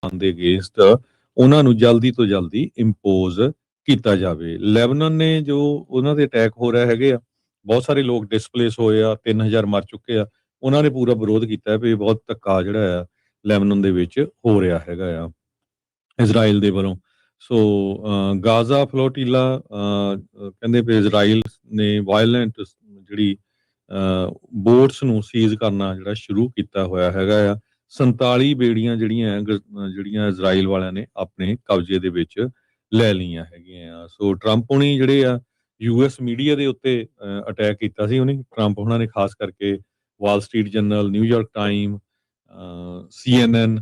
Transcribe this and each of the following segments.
Iran ਦੇ against ਉਹਨਾਂ ਨੂੰ ਜਲਦੀ ਤੋਂ ਜਲਦੀ ਇੰਪੋਜ਼ ਕੀਤਾ ਜਾਵੇ। ਲੈਬਨਾਨ ਨੇ ਜੋ ਉਹਨਾਂ ਦੇ ਅਟੈਕ ਹੋ ਰਹੇ ਹੈਗੇ ਆ, ਬਹੁਤ ਸਾਰੇ ਲੋਕ ਡਿਸਪਲੇਸ ਹੋਏ ਆ, 3000 ਮਰ ਚੁੱਕੇ ਆ। ਉਹਨਾਂ ਨੇ ਪੂਰਾ ਵਿਰੋਧ ਕੀਤਾ ਵੀ ਬਹੁਤ ਧੱਕਾ ਜਿਹੜਾ ਆ ਲੈਬਨਾਨ ਦੇ ਵਿੱਚ ਹੋ ਰਿਹਾ ਹੈਗਾ ਆ ਇਜ਼ਰਾਈਲ ਦੇ ਵੱਲੋਂ। ਸੋ ਗਾਜ਼ਾ ਫਲੋਟੀਲਾ ਕਹਿੰਦੇ ਵੀ ਇਜ਼ਰਾਈਲ ਨੇ ਵਾਇਲੈਂਟ ਜਿਹੜੀ ਬੋਟਸ ਨੂੰ ਸੀਜ਼ ਕਰਨਾ ਜਿਹੜਾ ਸ਼ੁਰੂ ਕੀਤਾ ਹੋਇਆ ਹੈਗਾ ਆ। 47 ਬੇੜੀਆਂ ਜਿਹੜੀਆਂ ਇਜ਼ਰਾਈਲ ਵਾਲਿਆਂ ਨੇ ਆਪਣੇ ਕਬਜ਼ੇ ਦੇ ਵਿੱਚ ਲੈ ਲਈਆਂ ਹੈਗੀਆਂ ਆ। ਸੋ ਟਰੰਪ ਹੁਣੀ ਜਿਹੜੇ ਆ ਯੂਐਸ ਮੀਡੀਆ ਦੇ ਉੱਤੇ ਅਟੈਕ ਕੀਤਾ ਸੀ ਉਹਨੇ, ਟਰੰਪ ਉਹਨਾਂ ਨੇ ਖਾਸ ਕਰਕੇ Wall Street Journal, New York time, CNN,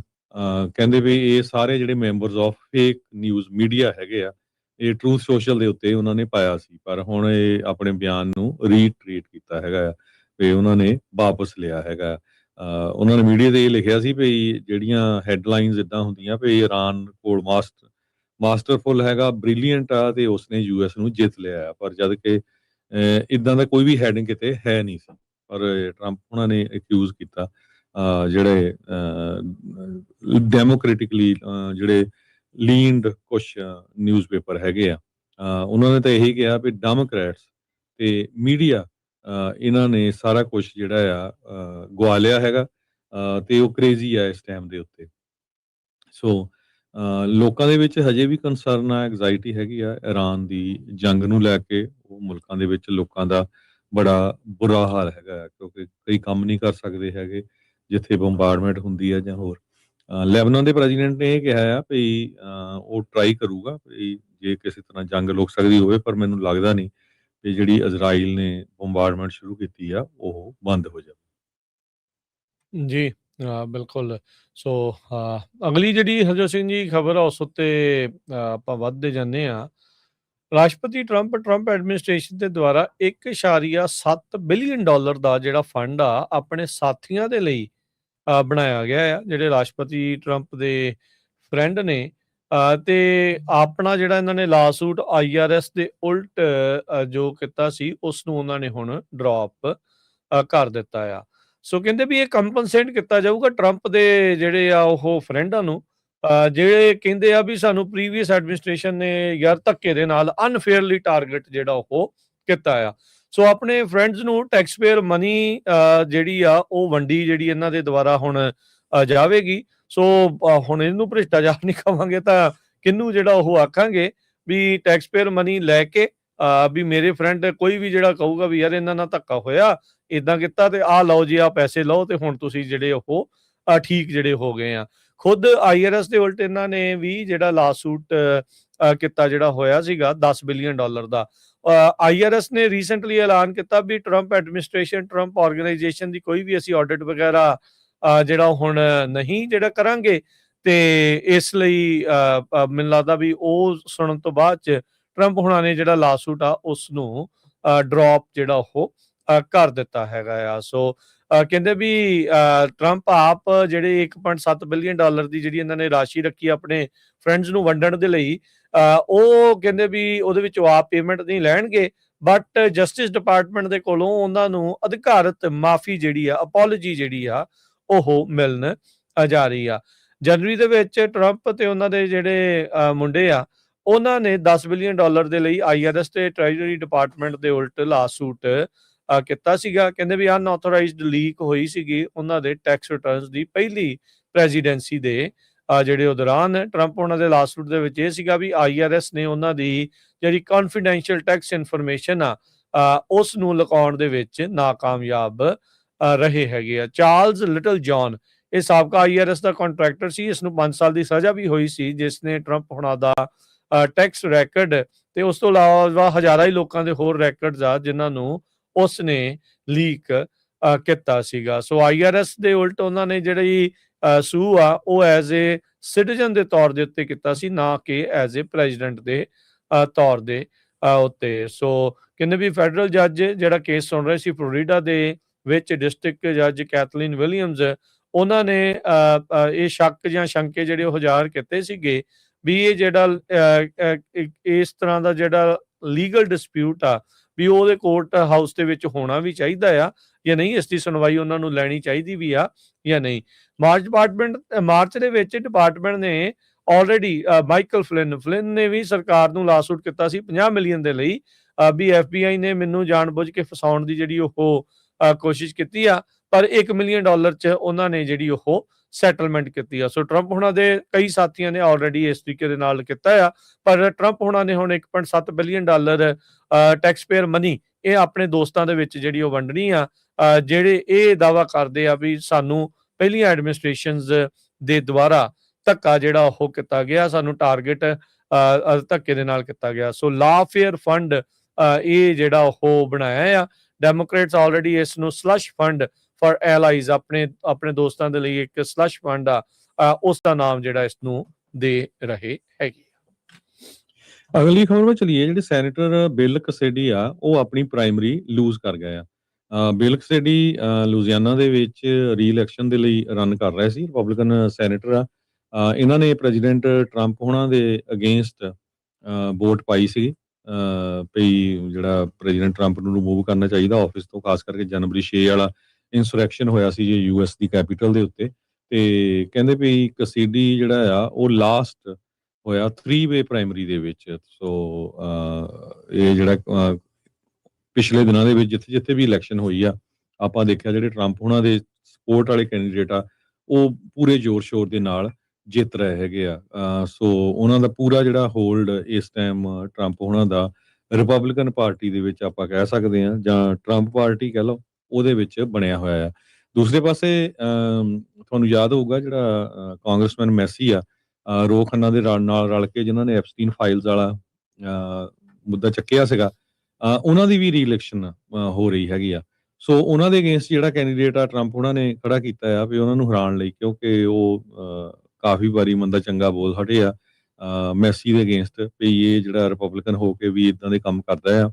ਕਹਿੰਦੇ ਵੀ ਇਹ ਸਾਰੇ ਜਿਹੜੇ members of fake news media ਹੈਗੇ ਆ, ਇਹ ਟਰੂਥ ਸੋਸ਼ਲ ਦੇ ਉੱਤੇ ਉਹਨਾਂ ਨੇ ਪਾਇਆ ਸੀ, ਪਰ ਹੁਣ ਇਹ ਆਪਣੇ ਬਿਆਨ ਨੂੰ ਰੀਟਰੀਟ ਕੀਤਾ ਹੈਗਾ ਆ ਵੀ ਉਹਨਾਂ ਨੇ ਵਾਪਸ ਲਿਆ ਹੈਗਾ। ਉਹਨਾਂ ਨੇ ਮੀਡੀਆ ਤੇ ਇਹ ਲਿਖਿਆ ਸੀ ਵੀ ਜਿਹੜੀਆਂ ਹੈਡਲਾਈਨਸ ਇਦਾਂ ਹੁੰਦੀਆਂ ਵੀ ਇਰਾਨ ਕੋਲ ਮਾਸਟਰਫੁਲ ਹੈਗਾ, ਬ੍ਰਿਲੀਅੰਟ ਆ ਤੇ ਉਸਨੇ ਯੂਐਸ ਨੂੰ ਜਿੱਤ ਲਿਆ ਆ, ਪਰ ਜਦ ਕਿ ਇਦਾਂ ਦਾ ਕੋਈ ਵੀ ਹੈਡਿੰਗ ਕਿਤੇ ਹੈ ਨਹੀਂ ਸੀ। ਪਰ ਟਰੰਪ ਉਹਨਾਂ ਨੇ ਅਕਿਊਜ਼ ਕੀਤਾ ਜਿਹੜੇ ਡੈਮੋਕ੍ਰੈਟਿਕਲੀ ਜਿਹੜੇ ਲੀਨਡ ਕੁਛ ਨਿਊਜ਼ਪੇਪਰ ਹੈਗੇ ਆ, ਉਹਨਾਂ ਨੇ ਤਾਂ ਇਹੀ ਕਿਹਾ ਵੀ ਡੈਮੋਕ੍ਰੈਟਸ ਤੇ ਮੀਡੀਆ ਇਹਨਾਂ ਨੇ ਸਾਰਾ ਕੁਝ ਜਿਹੜਾ ਆ ਗਵਾ ਲਿਆ ਹੈਗਾ ਤੇ ਉਹ ਕ੍ਰੇਜ਼ੀ ਆ ਇਸ ਟਾਈਮ ਦੇ ਉੱਤੇ। ਸੋ ਲੋਕਾਂ ਦੇ ਵਿੱਚ ਹਜੇ ਵੀ ਕੰਸਰਨ ਆ, ਐਗਜ਼ਾਈਟੀ ਹੈਗੀ ਆ ਇਰਾਨ ਦੀ ਜੰਗ ਨੂੰ ਲੈ ਕੇ। ਉਹ ਮੁਲਕਾਂ ਦੇ ਵਿੱਚ ਲੋਕਾਂ ਦਾ ਬੜਾ ਬੁਰਾ ਹਾਲ ਹੈਗਾ ਕਿਉਂਕਿ ਕਈ ਕੰਮ ਨਹੀਂ ਕਰ ਸਕਦੇ ਹੈਗੇ ਜਿੱਥੇ ਬੰਬਾਰਡਮੈਂਟ ਹੁੰਦੀ ਹੈ ਜਾਂ ਹੋਰ। ਲੈਬਨਾਨ ਦੇ ਪ੍ਰੈਜ਼ੀਡੈਂਟ ਨੇ ਇਹ ਕਿਹਾ ਆ ਵੀ ਉਹ ਟਰਾਈ ਕਰੂਗਾ ਵੀ ਜੇ ਕਿਸੇ ਤਰ੍ਹਾਂ ਜੰਗ ਰੁਕ ਸਕਦੀ ਹੋਵੇ, ਪਰ ਮੈਨੂੰ ਲੱਗਦਾ ਨਹੀਂ ਕਿ ਜਿਹੜੀ ਇਜ਼ਰਾਈਲ ਨੇ ਬੰਬਾਰਡਮੈਂਟ ਸ਼ੁਰੂ ਕੀਤੀ ਆ ਉਹ ਬੰਦ ਹੋ ਜਾਵੇ। ਜੀ ਬਿਲਕੁਲ। ਸੋ ਅਗਲੀ ਜਿਹੜੀ ਹਰਜੋਤ ਸਿੰਘ ਜੀ ਖਬਰ ਆ ਉਸ ਉੱਤੇ ਆਪਾਂ ਵੱਧਦੇ ਜਾਂਦੇ ਹਾਂ। ਰਾਸ਼ਟਰਪਤੀ ਟਰੰਪ ਐਡਮਿਨਿਸਟ੍ਰੇਸ਼ਨ ਦੇ ਦੁਆਰਾ $1.7 ਬਿਲੀਅਨ ਦਾ ਜਿਹੜਾ ਫੰਡ ਆ ਆਪਣੇ ਸਾਥੀਆਂ ਦੇ ਲਈ ਬਣਾਇਆ ਗਿਆ ਆ, ਜਿਹੜੇ ਰਾਸ਼ਟਰਪਤੀ ਟਰੰਪ ਦੇ ਫਰੈਂਡ ਨੇ। ਤੇ ਆਪਣਾ ਜਿਹੜਾ ਇਹਨਾਂ ਨੇ ਲਾਸੂਟ IRS ਦੇ ਉਲਟ ਜੋ ਕੀਤਾ ਸੀ ਉਸ ਨੂੰ ਉਹਨਾਂ ਨੇ ਹੁਣ ਡ੍ਰੌਪ ਕਰ ਦਿੱਤਾ ਆ। ਸੋ ਕਹਿੰਦੇ ਵੀ ਇਹ ਕੰਪਨਸੇਟ ਕੀਤਾ ਜਾਊਗਾ ਟਰੰਪ ਦੇ ਜਿਹੜੇ ਆ ਉਹ ਫਰੈਂਡਾਂ ਨੂੰ, ਜਿਹੜੇ ਕਹਿੰਦੇ ਆ ਵੀ ਸਾਨੂੰ ਪ੍ਰੀਵੀਅਸ ਐਡਮਿਨਿਸਟ੍ਰੇਸ਼ਨ ਨੇ ਯਾਰ ਧੱਕੇ ਦੇ ਨਾਲ ਅਨਫੇਅਰਲੀ ਟਾਰਗੇਟ ਜਿਹੜਾ ਉਹ ਕੀਤਾ ਆ। ਸੋ ਆਪਣੇ ਫਰੈਂਡਸ ਨੂੰ ਟੈਕਸਪੇਅਰ ਮਨੀ ਜਿਹੜੀ ਆ ਉਹ ਵੰਡੀ ਜਿਹੜੀ ਇਹਨਾਂ ਦੇ ਦੁਆਰਾ ਹੁਣ ਜਾਵੇਗੀ। ਸੋ ਹੁਣ ਇਹਨੂੰ ਭ੍ਰਿਸ਼ਟਾਚਾਰ ਨਹੀਂ ਕਹਾਂਗੇ ਤਾਂ ਕਿਹਨੂੰ ਜਿਹੜਾ ਉਹ ਆਖਾਂਗੇ ਵੀ ਟੈਕਸਪੇਅਰ ਮਨੀ ਲੈ ਕੇ ਵੀ ਮੇਰੇ ਫਰੈਂਡ ਕੋਈ ਵੀ ਜਿਹੜਾ ਕਹੂਗਾ ਵੀ ਯਾਰ ਇਹਨਾਂ ਨਾਲ ਧੱਕਾ ਹੋਇਆ, ਇਦਾਂ ਕੀਤਾ ਤੇ ਆਹ ਲਓ ਜੀ, ਆਹ ਪੈਸੇ ਲਓ ਤੇ ਹੁਣ ਤੁਸੀਂ ਜਿਹੜੇ ਉਹ ਠੀਕ ਜਿਹੜੇ ਹੋ ਗਏ ਆ। ਖੁਦ IRS ਦੇ ਉਲਟ ਇਹਨਾਂ ਨੇ ਵੀ ਜਿਹੜਾ ਲਾਸੂਟ ਕੀਤਾ ਜਿਹੜਾ ਹੋਇਆ ਸੀਗਾ $10 ਬਿਲੀਅਨ ਦਾ। IRS ਨੇ ਰੀਸੈਂਟਲੀ ਐਲਾਨ ਕੀਤਾ ਵੀ ਟਰੰਪ ਐਡਮਿਨਿਸਟ੍ਰੇਸ਼ਨ, ਟਰੰਪ ਆਰਗੇਨਾਈਜੇਸ਼ਨ ਦੀ ਕੋਈ ਵੀ ਅਸੀਂ ਆਡਿਟ ਵਗੈਰਾ ਜਿਹੜਾ ਹੁਣ ਨਹੀਂ ਜਿਹੜਾ ਕਰਾਂਗੇ। ਤੇ ਇਸ ਲਈ ਮੈਨੂੰ ਲੱਗਦਾ ਵੀ ਉਹ ਸੁਣਨ ਤੋਂ ਬਾਅਦ ਚ ਟਰੰਪ ਹੁਣਾਂ ਨੇ ਜਿਹੜਾ ਲਾਸੂਟ ਆ ਉਸ ਨੂੰ ਡ੍ਰੌਪ ਜਿਹੜਾ ਉਹ ਕਰ ਦਿੱਤਾ ਹੈਗਾ ਆ। ਸੋ ਕਹਿੰਦੇ ਵੀ ਟਰੰਪ ਆਪ ਜਿਹੜੇ $1.7 ਬਿਲੀਅਨ ਦੀ ਜਿਹੜੀ ਇਹਨਾਂ ਨੇ ਰਾਸ਼ੀ ਰੱਖੀ ਆਪਣੇ ਫਰੈਂਡਸ ਨੂੰ ਵੰਡਣ ਦੇ ਲਈ, ਉਹ ਕਹਿੰਦੇ ਵੀ ਉਹਦੇ ਵਿੱਚੋਂ ਆਪ ਪੇਮੈਂਟ ਨਹੀਂ ਲੈਣਗੇ, ਬਟ ਜਸਟਿਸ ਡਿਪਾਰਟਮੈਂਟ ਦੇ ਕੋਲੋਂ ਉਹਨਾਂ ਨੂੰ ਅਧਿਕਾਰਤ ਮਾਫੀ ਜਿਹੜੀ ਆ, ਅਪੋਲੋਜੀ ਜਿਹੜੀ ਆ ਉਹ ਮਿਲਣ ਜਾ ਰਹੀ ਆ। ਜਨਵਰੀ ਦੇ ਵਿੱਚ ਟਰੰਪ ਤੇ ਉਹਨਾਂ ਦੇ ਜਿਹੜੇ ਮੁੰਡੇ ਆ ਉਹਨਾਂ ਨੇ $10 ਬਿਲੀਅਨ ਦੇ ਲਈ IRS ਤੇ ਟ੍ਰੈਜਰੀ ਡਿਪਾਰਟਮੈਂਟ ਦੇ ਉਲਟ ਲਾਸੂਟ ਕੀਤਾ ਸੀਗਾ। ਕਹਿੰਦੇ ਵੀ ਅਨਆਥੋਰਾਈਜ਼ਡ ਲੀਕ ਹੋਈ ਸੀਗੀ ਉਹਨਾਂ ਦੇ ਟੈਕਸ ਰਿਟਰਨਸ ਦੀ ਪਹਿਲੀ ਪ੍ਰੈਜ਼ੀਡੈਂਸੀ ਦੇ ਜਿਹੜੇ ਉਹ ਦੌਰਾਨ। ਟਰੰਪ ਉਹਨਾਂ ਦੇ ਲਾਸੂਟ ਦੇ ਵਿੱਚ ਇਹ ਸੀਗਾ ਵੀ IRS ਨੇ ਉਹਨਾਂ ਦੀ ਜਿਹੜੀ ਕੌਨਫੀਡੈਂਸ਼ੀਅਲ ਟੈਕਸ ਇਨਫੋਰਮੇਸ਼ਨ ਆ ਉਸ ਨੂੰ ਲੁਕਾਉਣ ਦੇ ਵਿੱਚ ਨਾਕਾਮਯਾਬ ਰਹੇ ਹੈਗੇ ਆ। ਚਾਰਲਸ ਲਿਟਲ ਜੌਨ ਇਹ ਸਾਬਕਾ IRS ਦਾ ਕੰਟਰੈਕਟਰ ਸੀ, ਇਸ ਨੂੰ 5 ਸਾਲ ਦੀ ਸਜ਼ਾ ਵੀ ਹੋਈ ਸੀ, ਜਿਸ ਨੇ ਟਰੰਪ ਹੁਣਾਂ ਦਾ ਟੈਕਸ ਰੈਕਡ ਤੇ ਉਸ ਤੋਂ ਇਲਾਵਾ ਹਜ਼ਾਰਾਂ ਹੀ ਲੋਕਾਂ ਦੇ ਹੋਰ ਰੈਕਡਸ ਆ ਜਿਨ੍ਹਾਂ ਨੂੰ ਉਸ ਨੇ ਲੀਕ ਕੀਤਾ ਸੀਗਾ। ਸੋ IRS ਦੇ ਉਲਟ ਉਹਨਾਂ ਨੇ ਜਿਹੜੀ ਸੂ ਆ ਉਹ ਐਜ਼ ਏ ਸਿਟੀਜ਼ਨ ਦੇ ਤੌਰ ਦੇ ਉੱਤੇ ਕੀਤਾ ਸੀ, ਨਾ ਕਿ ਐਜ਼ ਏ ਪ੍ਰੈਜ਼ੀਡੈਂਟ ਦੇ ਤੌਰ ਦੇ ਉੱਤੇ। ਸੋ ਕਹਿੰਦੇ ਵੀ ਫੈਡਰਲ ਜੱਜ ਜਿਹੜਾ ਕੇਸ ਸੁਣ ਰਹੇ ਸੀ ਫਲੋਰੀਡਾ ਦੇ ਵਿੱਚ, ਡਿਸਟ੍ਰਿਕਟ ਜੱਜ ਕੈਥਲੀਨ ਵਿਲੀਅਮਸ, ਉਹਨਾਂ ਨੇ ਇਹ ਸ਼ੱਕ ਜਾਂ ਸ਼ੰਕੇ ਜਿਹੜੇ ਉਹ ਜ਼ਾਹਰ ਕੀਤੇ ਸੀਗੇ ਵੀ ਇਹ ਜਿਹੜਾ ਇਸ ਤਰ੍ਹਾਂ ਦਾ ਜਿਹੜਾ ਲੀਗਲ ਡਿਸਪਿਊਟ ਆ ਵੀ ਉਹਦੇ ਕੋਰਟ ਹਾਊਸ ਦੇ ਵਿੱਚ ਹੋਣਾ ਵੀ ਚਾਹੀਦਾ ਆ ਜਾਂ ਨਹੀਂ, ਇਸ ਦੀ ਸੁਣਵਾਈ ਉਹਨਾਂ ਨੂੰ ਲੈਣੀ ਚਾਹੀਦੀ ਵੀ ਆ ਜਾਂ ਨਹੀਂ। ਮਾਰਚ ਦੇ ਵਿੱਚ ਡਿਪਾਰਟਮੈਂਟ ਨੇ ਆਲਰੇਡੀ ਮਾਈਕਲ ਫਲਿਨ ਨੇ ਵੀ ਸਰਕਾਰ ਨੂੰ ਲਾਸੂਟ ਕੀਤਾ ਸੀ 50 ਮਿਲੀਅਨ ਦੇ ਲਈ, ਵੀ FBI ਨੇ ਮੈਨੂੰ ਜਾਣਬੁੱਝ ਕੇ ਫਸਾਉਣ ਦੀ ਜਿਹੜੀ ਉਹ ਕੋਸ਼ਿਸ਼ ਕੀਤੀ ਆ, ਪਰ $1 ਮਿਲੀਅਨ 'ਚ ਉਹਨਾਂ ਨੇ ਜਿਹੜੀ ਉਹ ਸੈਟਲਮੈਂਟ ਕੀਤੀ ਆ। ਸੋ ਟਰੰਪ ਹੁਣਾਂ ਦੇ ਕਈ ਸਾਥੀਆਂ ਨੇ ਆਲਰੇਡੀ ਇਸ ਤਰੀਕੇ ਦੇ ਨਾਲ ਕੀਤਾ ਆ, ਪਰ ਟਰੰਪ ਹੁਣਾਂ ਨੇ ਹੁਣ $1.7 ਬਿਲੀਅਨ ਟੈਕਸ ਪੇਅਰ ਮਨੀ ਇਹ ਆਪਣੇ ਦੋਸਤਾਂ ਦੇ ਵਿੱਚ ਜਿਹੜੀ ਉਹ ਵੰਡਣੀ ਆ, ਜਿਹੜੇ ਇਹ ਦਾਅਵਾ ਕਰਦੇ ਆ ਵੀ ਸਾਨੂੰ ਪਹਿਲੀਆਂ ਐਡਮਿਨਿਸਟ੍ਰੇਸ਼ਨਸ ਦੇ ਦੁਆਰਾ ਧੱਕਾ ਜਿਹੜਾ ਉਹ ਕੀਤਾ ਗਿਆ, ਸਾਨੂੰ ਟਾਰਗੇਟ ਧੱਕੇ ਦੇ ਨਾਲ ਕੀਤਾ ਗਿਆ। ਸੋ ਲਾਫੇਅਰ ਫੰਡ ਇਹ ਜਿਹੜਾ ਉਹ ਬਣਾਇਆ ਆ, ਡੈਮੋਕ੍ਰੇਟਸ ਆਲਰੇਡੀ ਇਸ ਨੂੰ ਸਲਸ਼ ਫੰਡ ਫॉर ਐਲਾਈਜ਼ ਆਪਣੇ ਦੋਸਤਾਂ ਦੇ ਲਈ ਇੱਕ ਸਲਸ਼ ਫੰਡ ਆ, ਉਸ ਦਾ ਨਾਮ ਜਿਹੜਾ ਇਸ ਨੂੰ ਦੇ ਰਹੇ ਹੈਗੇ। ਅਗਲੀ ਖਬਰ ਵੱਲ ਚਲੀਏ। ਜਿਹੜੇ ਸੈਨੇਟਰ ਬਿਲ ਕਸੇਡੀ ਆ ਉਹ ਆਪਣੀ ਪ੍ਰਾਇਮਰੀ ਲੂਜ਼ ਕਰ ਗਏ ਆ। ਬਿਲ ਕਸੇਡੀ ਲੁਜ਼ੀਆਨਾ ਦੇ ਵਿੱਚ ਰੀ-ਇਲੈਕਸ਼ਨ ਦੇ ਲਈ ਰਨ ਕਰ ਰਹੇ ਸੀ, ਰਿਪਬਲਿਕਨ ਸੈਨੇਟਰ ਆ। ਇਹਨਾਂ ਨੇ ਪ੍ਰੈਜ਼ੀਡੈਂਟ ਟਰੰਪ ਹੋਣਾ ਦੇ ਅਗੇਂਸਟ ਵੋਟ ਪਾਈ ਸੀ ਵੀ ਜਿਹੜਾ ਪ੍ਰੈਜ਼ੀਡੈਂਟ ਟਰੰਪ ਨੂੰ ਰਿਮੂਵ ਕਰਨਾ ਚਾਹੀਦਾ ਆਫਿਸ ਤੋਂ, ਖਾਸ ਕਰਕੇ ਜਨਵਰੀ 6 ਵਾਲਾ ਇੰਸੁਰੈਕਸ਼ਨ ਹੋਇਆ ਸੀ ਜੀ US ਦੀ ਕੈਪੀਟਲ ਦੇ ਉੱਤੇ। ਤੇ ਕਹਿੰਦੇ ਵੀ ਕਸੇਡੀ ਜਿਹੜਾ ਆ ਉਹ ਲਾਸਟ ਹੋਇਆ 3-ਵੇ ਪ੍ਰਾਇਮਰੀ ਦੇ ਵਿੱਚ। ਸੋ ਇਹ ਜਿਹੜਾ ਪਿਛਲੇ ਦਿਨਾਂ ਦੇ ਵਿੱਚ ਜਿੱਥੇ ਵੀ ਇਲੈਕਸ਼ਨ ਹੋਈ ਆ, ਆਪਾਂ ਦੇਖਿਆ ਜਿਹੜੇ ਟਰੰਪ ਹੋਣਾ ਦੇ ਸਪੋਰਟ ਵਾਲੇ ਕੈਂਡੀਡੇਟ ਆ ਉਹ ਪੂਰੇ ਜ਼ੋਰ ਸ਼ੋਰ ਦੇ ਨਾਲ ਜਿੱਤ ਰਹੇ ਹੈਗੇ ਆ। ਸੋ ਉਹਨਾਂ ਦਾ ਪੂਰਾ ਜਿਹੜਾ ਹੋਲਡ ਇਸ ਟਾਈਮ ਟਰੰਪ ਹੋਣਾ ਦਾ ਰਿਪਬਲਿਕਨ ਪਾਰਟੀ ਦੇ ਵਿੱਚ ਆਪਾਂ ਕਹਿ ਸਕਦੇ ਹਾਂ, ਜਾਂ ਟਰੰਪ ਪਾਰਟੀ ਕਹਿ ਲਓ, ਉਹਦੇ ਵਿੱਚ ਬਣਿਆ ਹੋਇਆ ਆ। ਦੂਸਰੇ ਪਾਸੇ ਤੁਹਾਨੂੰ ਯਾਦ ਹੋਊਗਾ ਜਿਹੜਾ ਕਾਂਗਰਸਮੈਨ ਮੈਸੀ ਆ, ਰੋ ਖੰਨਾ ਦੇ ਨਾਲ ਰਲ ਕੇ ਜਿਨ੍ਹਾਂ ਨੇ ਐਪਸਟੀਨ ਫਾਈਲਸ ਵਾਲਾ ਮੁੱਦਾ ਚੱਕਿਆ ਸੀਗਾ, ਉਹਨਾਂ ਦੀ ਵੀ ਰੀ-ਇਲੈਕਸ਼ਨ ਹੋ ਰਹੀ ਹੈਗੀ ਆ। ਸੋ ਉਹਨਾਂ ਦੇ ਅਗੇਂਸਟ ਜਿਹੜਾ ਕੈਂਡੀਡੇਟ ਆ ਟਰੰਪ ਉਹਨਾਂ ਨੇ ਖੜਾ ਕੀਤਾ ਆ ਵੀ ਉਹਨਾਂ ਨੂੰ ਹਰਾਉਣ ਲਈ, ਕਿਉਂਕਿ ਉਹ ਕਾਫੀ ਵਾਰੀ ਮੰਦਾ ਚੰਗਾ ਬੋਲ ਹਟੇ ਆ ਮੈਸੀ ਦੇ ਅਗੇਂਸਟ ਵੀ ਇਹ ਜਿਹੜਾ ਰਿਪਬਲਿਕਨ ਹੋ ਕੇ ਵੀ ਇਦਾਂ ਦੇ ਕੰਮ ਕਰਦਾ ਆ।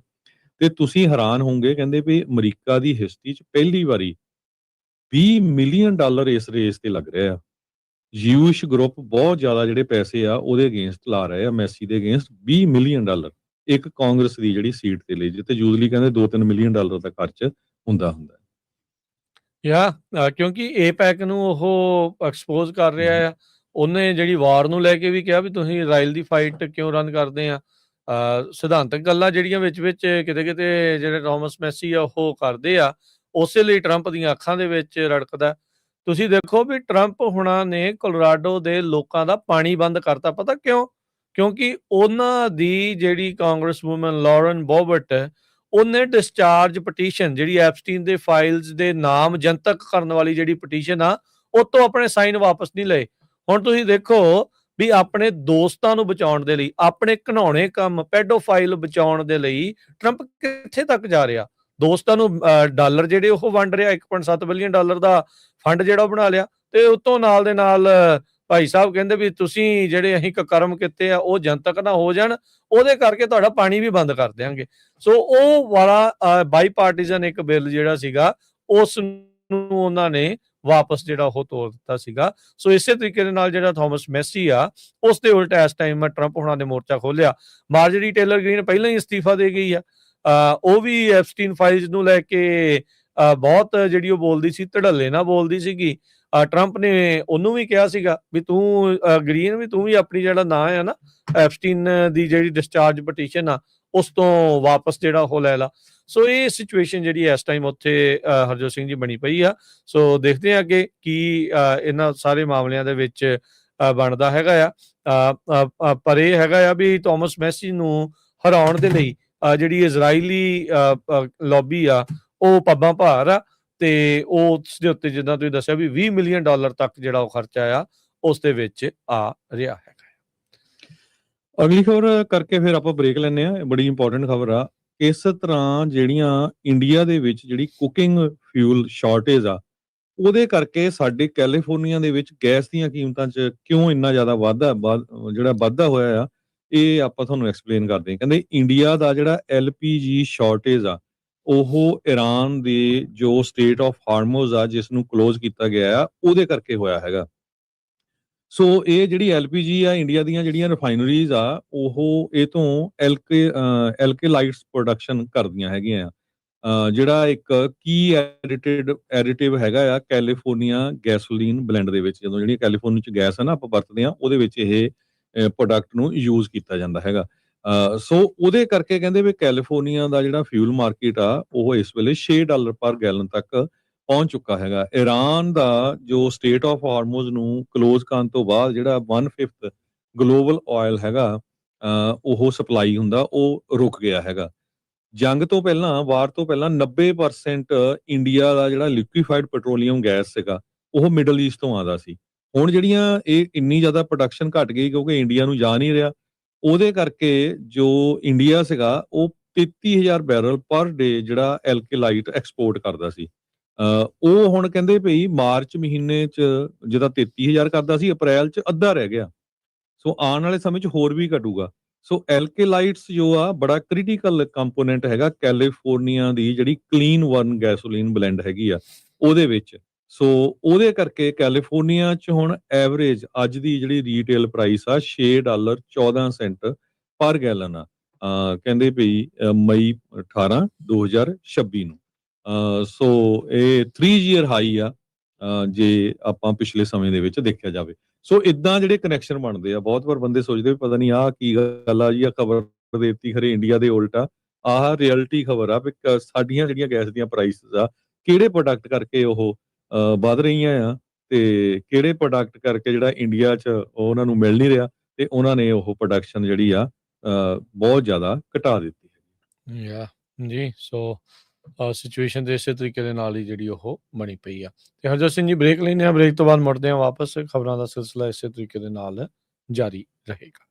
ਤੇ ਤੁਸੀਂ ਹੈਰਾਨ ਹੋਵੋਗੇ, ਕਹਿੰਦੇ ਵੀ ਅਮਰੀਕਾ ਦੀ ਹਿਸਟਰੀ 'ਚ ਪਹਿਲੀ ਵਾਰੀ $20 ਮਿਲੀਅਨ ਇਸ ਰੇਸ ਤੇ ਲੱਗ ਰਿਹਾ ਆ। ਯੂਸ਼ ਗਰੁੱਪ ਬਹੁਤ ਜ਼ਿਆਦਾ ਜਿਹੜੇ ਪੈਸੇ ਆ ਉਹਦੇ ਅਗੇਂਸਟ ਲਾ ਰਹੇ ਆ, ਮੈਸੀ ਦੇ ਅਗੇਂਸਟ $20 ਮਿਲੀਅਨ ਇੱਕ ਕਾਂਗਰਸ ਦੀ ਜਿਹੜੀ ਸੀਟ ਤੇ ਲਈ, ਜਿੱਥੇ ਯੂਜ਼ਲੀ ਕਹਿੰਦੇ $2-3 ਮਿਲੀਅਨ ਦਾ ਖਰਚ ਹੁੰਦਾ ਕਿਉਂਕਿ ਏਪੈਕ ਨੂੰ ਉਹ ਐਕਸਪੋਜ਼ ਕਰ ਰਿਹਾ ਆ। ਉਹਨੇ ਜਿਹੜੀ ਵਾਰ ਨੂੰ ਲੈ ਕੇ ਵੀ ਕਿਹਾ ਵੀ ਤੁਸੀਂ ਇਜ਼ਰਾਈਲ ਦੀ ਫਾਈਟ ਕਿਉਂ ਰਨ ਕਰਦੇ ਆ। ਸਿਧਾਂਤਕ ਗੱਲਾਂ ਜਿਹੜੀਆਂ ਵਿੱਚ ਕਿਤੇ ਜਿਹੜੇ ਥਾਮਸ ਮੈਸੀ ਆ ਉਹ ਕਰਦੇ ਆ, ਉਸੇ ਲਈ ਟਰੰਪ ਦੀਆਂ ਅੱਖਾਂ ਦੇ ਵਿੱਚ ਰੜਕਦਾ। ਤੁਸੀਂ ਦੇਖੋ ਵੀ ਟਰੰਪ ਹੁਣਾਂ ਨੇ ਕੋਲੋਰਾਡੋ ਦੇ ਲੋਕਾਂ ਦਾ ਪਾਣੀ ਬੰਦ ਕਰਤਾ। ਪਤਾ ਕਿਉਂ? ਕਿਉਂਕਿ ਉਹਨਾਂ ਦੀ ਜਿਹੜੀ ਕਾਂਗਰਸ ਵੂਮਨ ਲੌਰਨ ਬੋਬਟ, ਉਹਨੇ ਡਿਸਚਾਰਜ ਪਟੀਸ਼ਨ ਜਿਹੜੀ ਐਪਸਟੀਨ ਦੇ ਫਾਈਲਸ ਦੇ ਨਾਮ ਜਨਤਕ ਕਰਨ ਵਾਲੀ ਜਿਹੜੀ ਪਟੀਸ਼ਨ ਆ, ਉਹ ਤੋਂ ਆਪਣੇ ਸਾਈਨ ਵਾਪਸ ਨਹੀਂ ਲਏ। ਹੁਣ ਤੁਸੀਂ ਦੇਖੋ ਵੀ ਆਪਣੇ ਦੋਸਤਾਂ ਨੂੰ ਬਚਾਉਣ ਦੇ ਲਈ, ਆਪਣੇ ਘਿਨਾਉਣੇ ਕੰਮ ਪੈਡੋਫਾਈਲ ਬਚਾਉਣ ਦੇ ਲਈ ਟਰੰਪ ਕਿੱਥੇ ਤੱਕ ਜਾ ਰਿਹਾ। ਦੋਸਤਾਂ ਨੂੰ ਡਾਲਰ ਜਿਹੜੇ ਉਹ ਵੰਡ ਰਿਹਾ, $1.7 ਬਿਲੀਅਨ ਦਾ ਫੰਡ ਜਿਹੜਾ ਬਣਾ ਲਿਆ, ਤੇ ਉਤੋਂ ਨਾਲ ਦੇ ਨਾਲ ਭਾਈ ਸਾਹਿਬ ਕਹਿੰਦੇ ਵੀ ਤੁਸੀਂ ਜਿਹੜੇ ਅਸੀਂ ਕਰਮ ਕੀਤੇ ਆ ਉਹ ਜਨਤਕ ਨਾ ਹੋ ਜਾਣ, ਉਹਦੇ ਕਰਕੇ ਤੁਹਾਡਾ ਪਾਣੀ ਵੀ ਬੰਦ ਕਰ ਦਿਆਂਗੇ। ਸੋ ਉਹ ਵਾਲਾ ਬਾਈ ਪਾਰਟੀਜ਼ਨ ਇੱਕ ਬਿੱਲ ਜਿਹੜਾ ਸੀਗਾ, ਉਸ ਨੂੰ ਉਹਨਾਂ ਨੇ ਵਾਪਸ ਜਿਹੜਾ ਉਹ ਤੋੜ ਦਿੱਤਾ ਸੀਗਾ। ਸੋ ਇਸੇ ਤਰੀਕੇ ਦੇ ਨਾਲ ਜਿਹੜਾ ਥਾਮਸ ਮੈਸੀ ਆ, ਉਸ ਦੇ ਉਲਟ ਇਸ ਟਾਈਮ ਟਰੰਪ ਹੁਣਾਂ ਨੇ ਮੋਰਚਾ ਖੋਲਿਆ। ਮਾਰਜਰੀ ਟੇਲਰ ਗ੍ਰੀਨ ਪਹਿਲਾਂ ਹੀ ਅਸਤੀਫਾ ਦੇ ਗਈ ਆ। ਉਹ ਵੀ ਐਪਸਟੀਨ ਫਾਈਲਸ ਨੂੰ ਲੈ ਕੇ ਬਹੁਤ ਜਿਹੜੀ ਉਹ ਬੋਲਦੀ ਸੀ, ਧੜੱਲੇ ਨਾਲ ਬੋਲਦੀ ਸੀਗੀ। ਟਰੰਪ ਨੇ ਉਹਨੂੰ ਵੀ ਕਿਹਾ ਸੀਗਾ ਵੀ ਤੂੰ ਗ੍ਰੀਨ ਵੀ ਤੂੰ ਵੀ ਆਪਣੀ ਜਿਹੜਾ ਨਾਂ ਆ ਨਾ ਐਪਸਟੀਨ ਦੀ ਜਿਹੜੀ ਡਿਸਚਾਰਜ ਪਟੀਸ਼ਨ ਆ ਉਸ ਤੋਂ ਵਾਪਸ ਜਿਹੜਾ ਉਹ ਲੈ ਲਾ। ਸੋ ਇਹ ਸਿਚੁਏਸ਼ਨ ਜਿਹੜੀ ਇਸ ਟਾਈਮ ਉੱਥੇ ਹਰਜੋਤ ਸਿੰਘ ਜੀ ਬਣੀ ਪਈ ਆ। ਸੋ ਦੇਖਦੇ ਹਾਂ ਅੱਗੇ ਕੀ ਇਹਨਾਂ ਸਾਰੇ ਮਾਮਲਿਆਂ ਦੇ ਵਿੱਚ ਬਣਦਾ ਹੈਗਾ ਆ। ਪਰ ਇਹ ਹੈਗਾ ਆ ਵੀ ਥਾਮਸ ਮੈਸੀ ਨੂੰ ਹਰਾਉਣ ਦੇ ਲਈ ਜਿਹੜੀ ਇਜ਼ਰਾਈਲੀ ਲੌਬੀ ਆ ਉਹ ਪੱਬਾਂ ਭਾਰ ਆ, ਤੇ ਉਸ ਦੇ ਉੱਤੇ ਜਿੱਦਾਂ ਤੁਸੀਂ ਦੱਸਿਆ ਵੀ $20 ਮਿਲੀਅਨ ਤੱਕ ਜਿਹੜਾ ਉਹ ਖਰਚਾ ਆ ਉਸ ਦੇ ਵਿੱਚ ਆ ਰਿਹਾ ਹੈਗਾ। ਅਗਲੀ ਖਬਰ ਕਰਕੇ ਫਿਰ ਆਪਾਂ ਬ੍ਰੇਕ ਲੈਂਦੇ ਆ। ਬੜੀ ਇੰਪੋਰਟੈਂਟ ਖਬਰ ਆ। ਇਸ ਤਰ੍ਹਾਂ ਜਿਹੜੀਆਂ ਇੰਡੀਆ ਦੇ ਵਿੱਚ ਜਿਹੜੀ ਕੁਕਿੰਗ ਫਿਊਲ ਸ਼ਾਰਟੇਜ ਆ, ਉਹਦੇ ਕਰਕੇ ਸਾਡੇ ਕੈਲੀਫੋਰਨੀਆ ਦੇ ਵਿੱਚ ਗੈਸ ਦੀਆਂ ਕੀਮਤਾਂ 'ਚ ਕਿਉਂ ਇੰਨਾ ਜ਼ਿਆਦਾ ਵਾਧਾ ਹੋਇਆ ਆ, ਇਹ ਆਪਾਂ ਤੁਹਾਨੂੰ ਐਕਸਪਲੇਨ ਕਰਦੇ ਹਾਂ। ਕਹਿੰਦੇ ਇੰਡੀਆ ਦਾ ਜਿਹੜਾ LPG ਸ਼ਾਰਟੇਜ ਆ, ਉਹ ਈਰਾਨ ਦੇ ਜੋ ਸਟੇਟ ਆਫ ਹਾਰਮੋਜ਼ ਆ ਜਿਸ ਨੂੰ ਕਲੋਜ਼ ਕੀਤਾ ਗਿਆ ਆ, ਉਹਦੇ ਕਰਕੇ ਹੋਇਆ ਹੈਗਾ। ਸੋ ਇਹ ਜਿਹੜੀ LPG ਆ ਇੰਡੀਆ ਦੀਆਂ ਜਿਹੜੀਆਂ ਰਿਫਾਈਨਰੀਜ਼ ਆ ਉਹ ਇਹ ਤੋਂ ਐਲਕੇਲਾਈਟਸ ਪ੍ਰੋਡਕਸ਼ਨ ਕਰਦੀਆਂ ਹੈਗੀਆਂ ਆ। ਜਿਹੜਾ ਇੱਕ ਕੀ ਐਡੀਟਿਵ ਹੈਗਾ ਆ ਕੈਲੀਫੋਰਨੀਆ ਗੈਸੋਲੀਨ ਬਲੈਂਡ ਦੇ ਵਿੱਚ, ਜਦੋਂ ਜਿਹੜੀ ਕੈਲੀਫੋਰਨੀਆ 'ਚ ਗੈਸ ਹੈ ਨਾ ਆਪਾਂ ਵਰਤਦੇ ਹਾਂ ਉਹਦੇ ਵਿੱਚ ਇਹ ਪ੍ਰੋਡਕਟ ਨੂੰ ਯੂਜ਼ ਕੀਤਾ ਜਾਂਦਾ ਹੈਗਾ। ਸੋ ਉਹਦੇ ਕਰਕੇ ਕਹਿੰਦੇ ਵੀ ਕੈਲੀਫੋਰਨੀਆ ਦਾ ਜਿਹੜਾ ਫਿਊਲ ਮਾਰਕੀਟ ਆ ਉਹ ਇਸ ਵੇਲੇ $6 ਪਰ ਗੈਲਨ ਤੱਕ ਪਹੁੰਚ ਚੁੱਕਾ ਹੈਗਾ। ਈਰਾਨ ਦਾ ਜੋ ਸਟੇਟ ਆਫ ਹਾਰਮੋਜ਼ ਨੂੰ ਕਲੋਜ਼ ਕਰਨ ਤੋਂ ਬਾਅਦ ਜਿਹੜਾ 1/5 ਗਲੋਬਲ ਆਇਲ ਹੈਗਾ ਉਹ ਸਪਲਾਈ ਹੁੰਦਾ ਉਹ ਰੁਕ ਗਿਆ ਹੈਗਾ। ਜੰਗ ਤੋਂ ਪਹਿਲਾਂ, ਵਾਰ ਤੋਂ ਪਹਿਲਾਂ 90% ਇੰਡੀਆ ਦਾ ਜਿਹੜਾ ਲਿਕੁਇਫਾਈਡ ਪੈਟਰੋਲੀਅਮ ਗੈਸ ਸੀਗਾ ਉਹ ਮਿਡਲ ਈਸਟ ਤੋਂ ਆਉਂਦਾ ਸੀ। ਹੁਣ ਜਿਹੜੀਆਂ ਇਹ ਇੰਨੀ ਜ਼ਿਆਦਾ ਪ੍ਰੋਡਕਸ਼ਨ ਘਟ ਗਈ ਕਿਉਂਕਿ ਇੰਡੀਆ ਨੂੰ ਜਾ ਨਹੀਂ ਰਿਹਾ, ਉਹਦੇ ਕਰਕੇ ਜੋ ਇੰਡੀਆ ਸੀਗਾ ਉਹ 33,000 ਬੈਰਲ ਪਰ ਡੇ ਜਿਹੜਾ ਐਲਕੇਲਾਈਟ ਐਕਸਪੋਰਟ ਕਰਦਾ ਸੀ। ਉਹ ਹੁਣ ਕਹਿੰਦੇ ਭਈ ਮਾਰਚ ਮਹੀਨੇ 'ਚ ਜਿਹਦਾ 33,000 ਕਰਦਾ ਸੀ, ਅਪ੍ਰੈਲ 'ਚ ਅੱਧਾ ਰਹਿ ਗਿਆ। ਸੋ ਆਉਣ ਵਾਲੇ ਸਮੇਂ 'ਚ ਹੋਰ ਵੀ ਘਟੂਗਾ। ਸੋ ਐਲਕੇਲਾਈਟਸ ਜੋ ਆ ਬੜਾ ਕ੍ਰਿਟੀਕਲ ਕੰਪੋਨੈਂਟ ਹੈਗਾ ਕੈਲੀਫੋਰਨੀਆ ਦੀ ਜਿਹੜੀ ਕਲੀਨ 1 ਗੈਸੋਲੀਨ ਬਲੈਂਡ ਹੈਗੀ ਆ ਉਹਦੇ ਵਿੱਚ। ਸੋ ਉਹਦੇ ਕਰਕੇ ਕੈਲੀਫੋਰਨੀਆ 'ਚ ਹੁਣ ਐਵਰੇਜ ਅੱਜ ਦੀ ਜਿਹੜੀ ਰੀਟੇਲ ਪ੍ਰਾਈਸ ਆ $6.14 ਪਰ ਗੈਲਨ ਆ। ਕਹਿੰਦੇ ਭਈ ਮਈ 18 2026 ਨੂੰ। ਸੋ ਇਹ 3 ਈਅਰ ਹਾਈ ਆ ਜੇ ਆਪਾਂ ਪਿਛਲੇ ਸਮੇਂ ਦੇ ਵਿੱਚ ਦੇਖਿਆ ਜਾਵੇ। ਸੋ ਇਦਾਂ ਜਿਹੜੇ ਕਨੈਕਸ਼ਨ ਬਣਦੇ ਆ, ਬਹੁਤ ਵਾਰ ਬੰਦੇ ਸੋਚਦੇ ਵੀ ਪਤਾ ਨਹੀਂ ਆਹ ਕੀ ਗੱਲ ਆ ਜੀ, ਆ ਖਬਰ ਦੇ ਦਿੱਤੀ ਖਰੇ ਇੰਡੀਆ ਦੇ ਉਲਟਾ। ਆਹ ਰਿਐਲਿਟੀ ਖਬਰ ਆ ਵੀ ਸਾਡੀਆਂ ਜਿਹੜੀਆਂ ਗੈਸ ਦੀਆਂ ਪ੍ਰਾਈਸਿਸ ਆ ਕਿਹੜੇ ਪ੍ਰੋਡਕਟ ਕਰਕੇ ਉਹ ਵੱਧ ਰਹੀਆਂ ਆ ਤੇ ਕਿਹੜੇ ਪ੍ਰੋਡਕਟ ਕਰਕੇ ਜਿਹੜਾ ਇੰਡੀਆ 'ਚ ਉਹਨਾਂ ਨੂੰ ਮਿਲ ਨਹੀਂ ਰਿਹਾ ਤੇ ਉਹਨਾਂ ਨੇ ਉਹ ਪ੍ਰੋਡਕਸ਼ਨ ਜਿਹੜੀ ਆ ਬਹੁਤ ਜ਼ਿਆਦਾ ਘਟਾ ਦਿੱਤੀ ਹੈ। ਯਾ ਜੀ, ਸੋ ਸਿਚੁਏਸ਼ਨ ਦੇ ਇਸੇ ਤਰੀਕੇ ਦੇ ਨਾਲ ਹੀ ਜਿਹੜੀ ਉਹ ਬਣੀ ਪਈ ਆ। ਤੇ ਹਰਜੋਤ ਸਿੰਘ ਜੀ ਬ੍ਰੇਕ ਲੈਂਦੇ ਆ, ਬ੍ਰੇਕ ਤੋਂ ਬਾਅਦ ਮੁੜਦੇ ਆ ਵਾਪਸ। ਖਬਰਾਂ ਦਾ ਸਿਲਸਿਲਾ ਇਸੇ ਤਰੀਕੇ ਦੇ ਨਾਲ ਜਾਰੀ ਰਹੇਗਾ।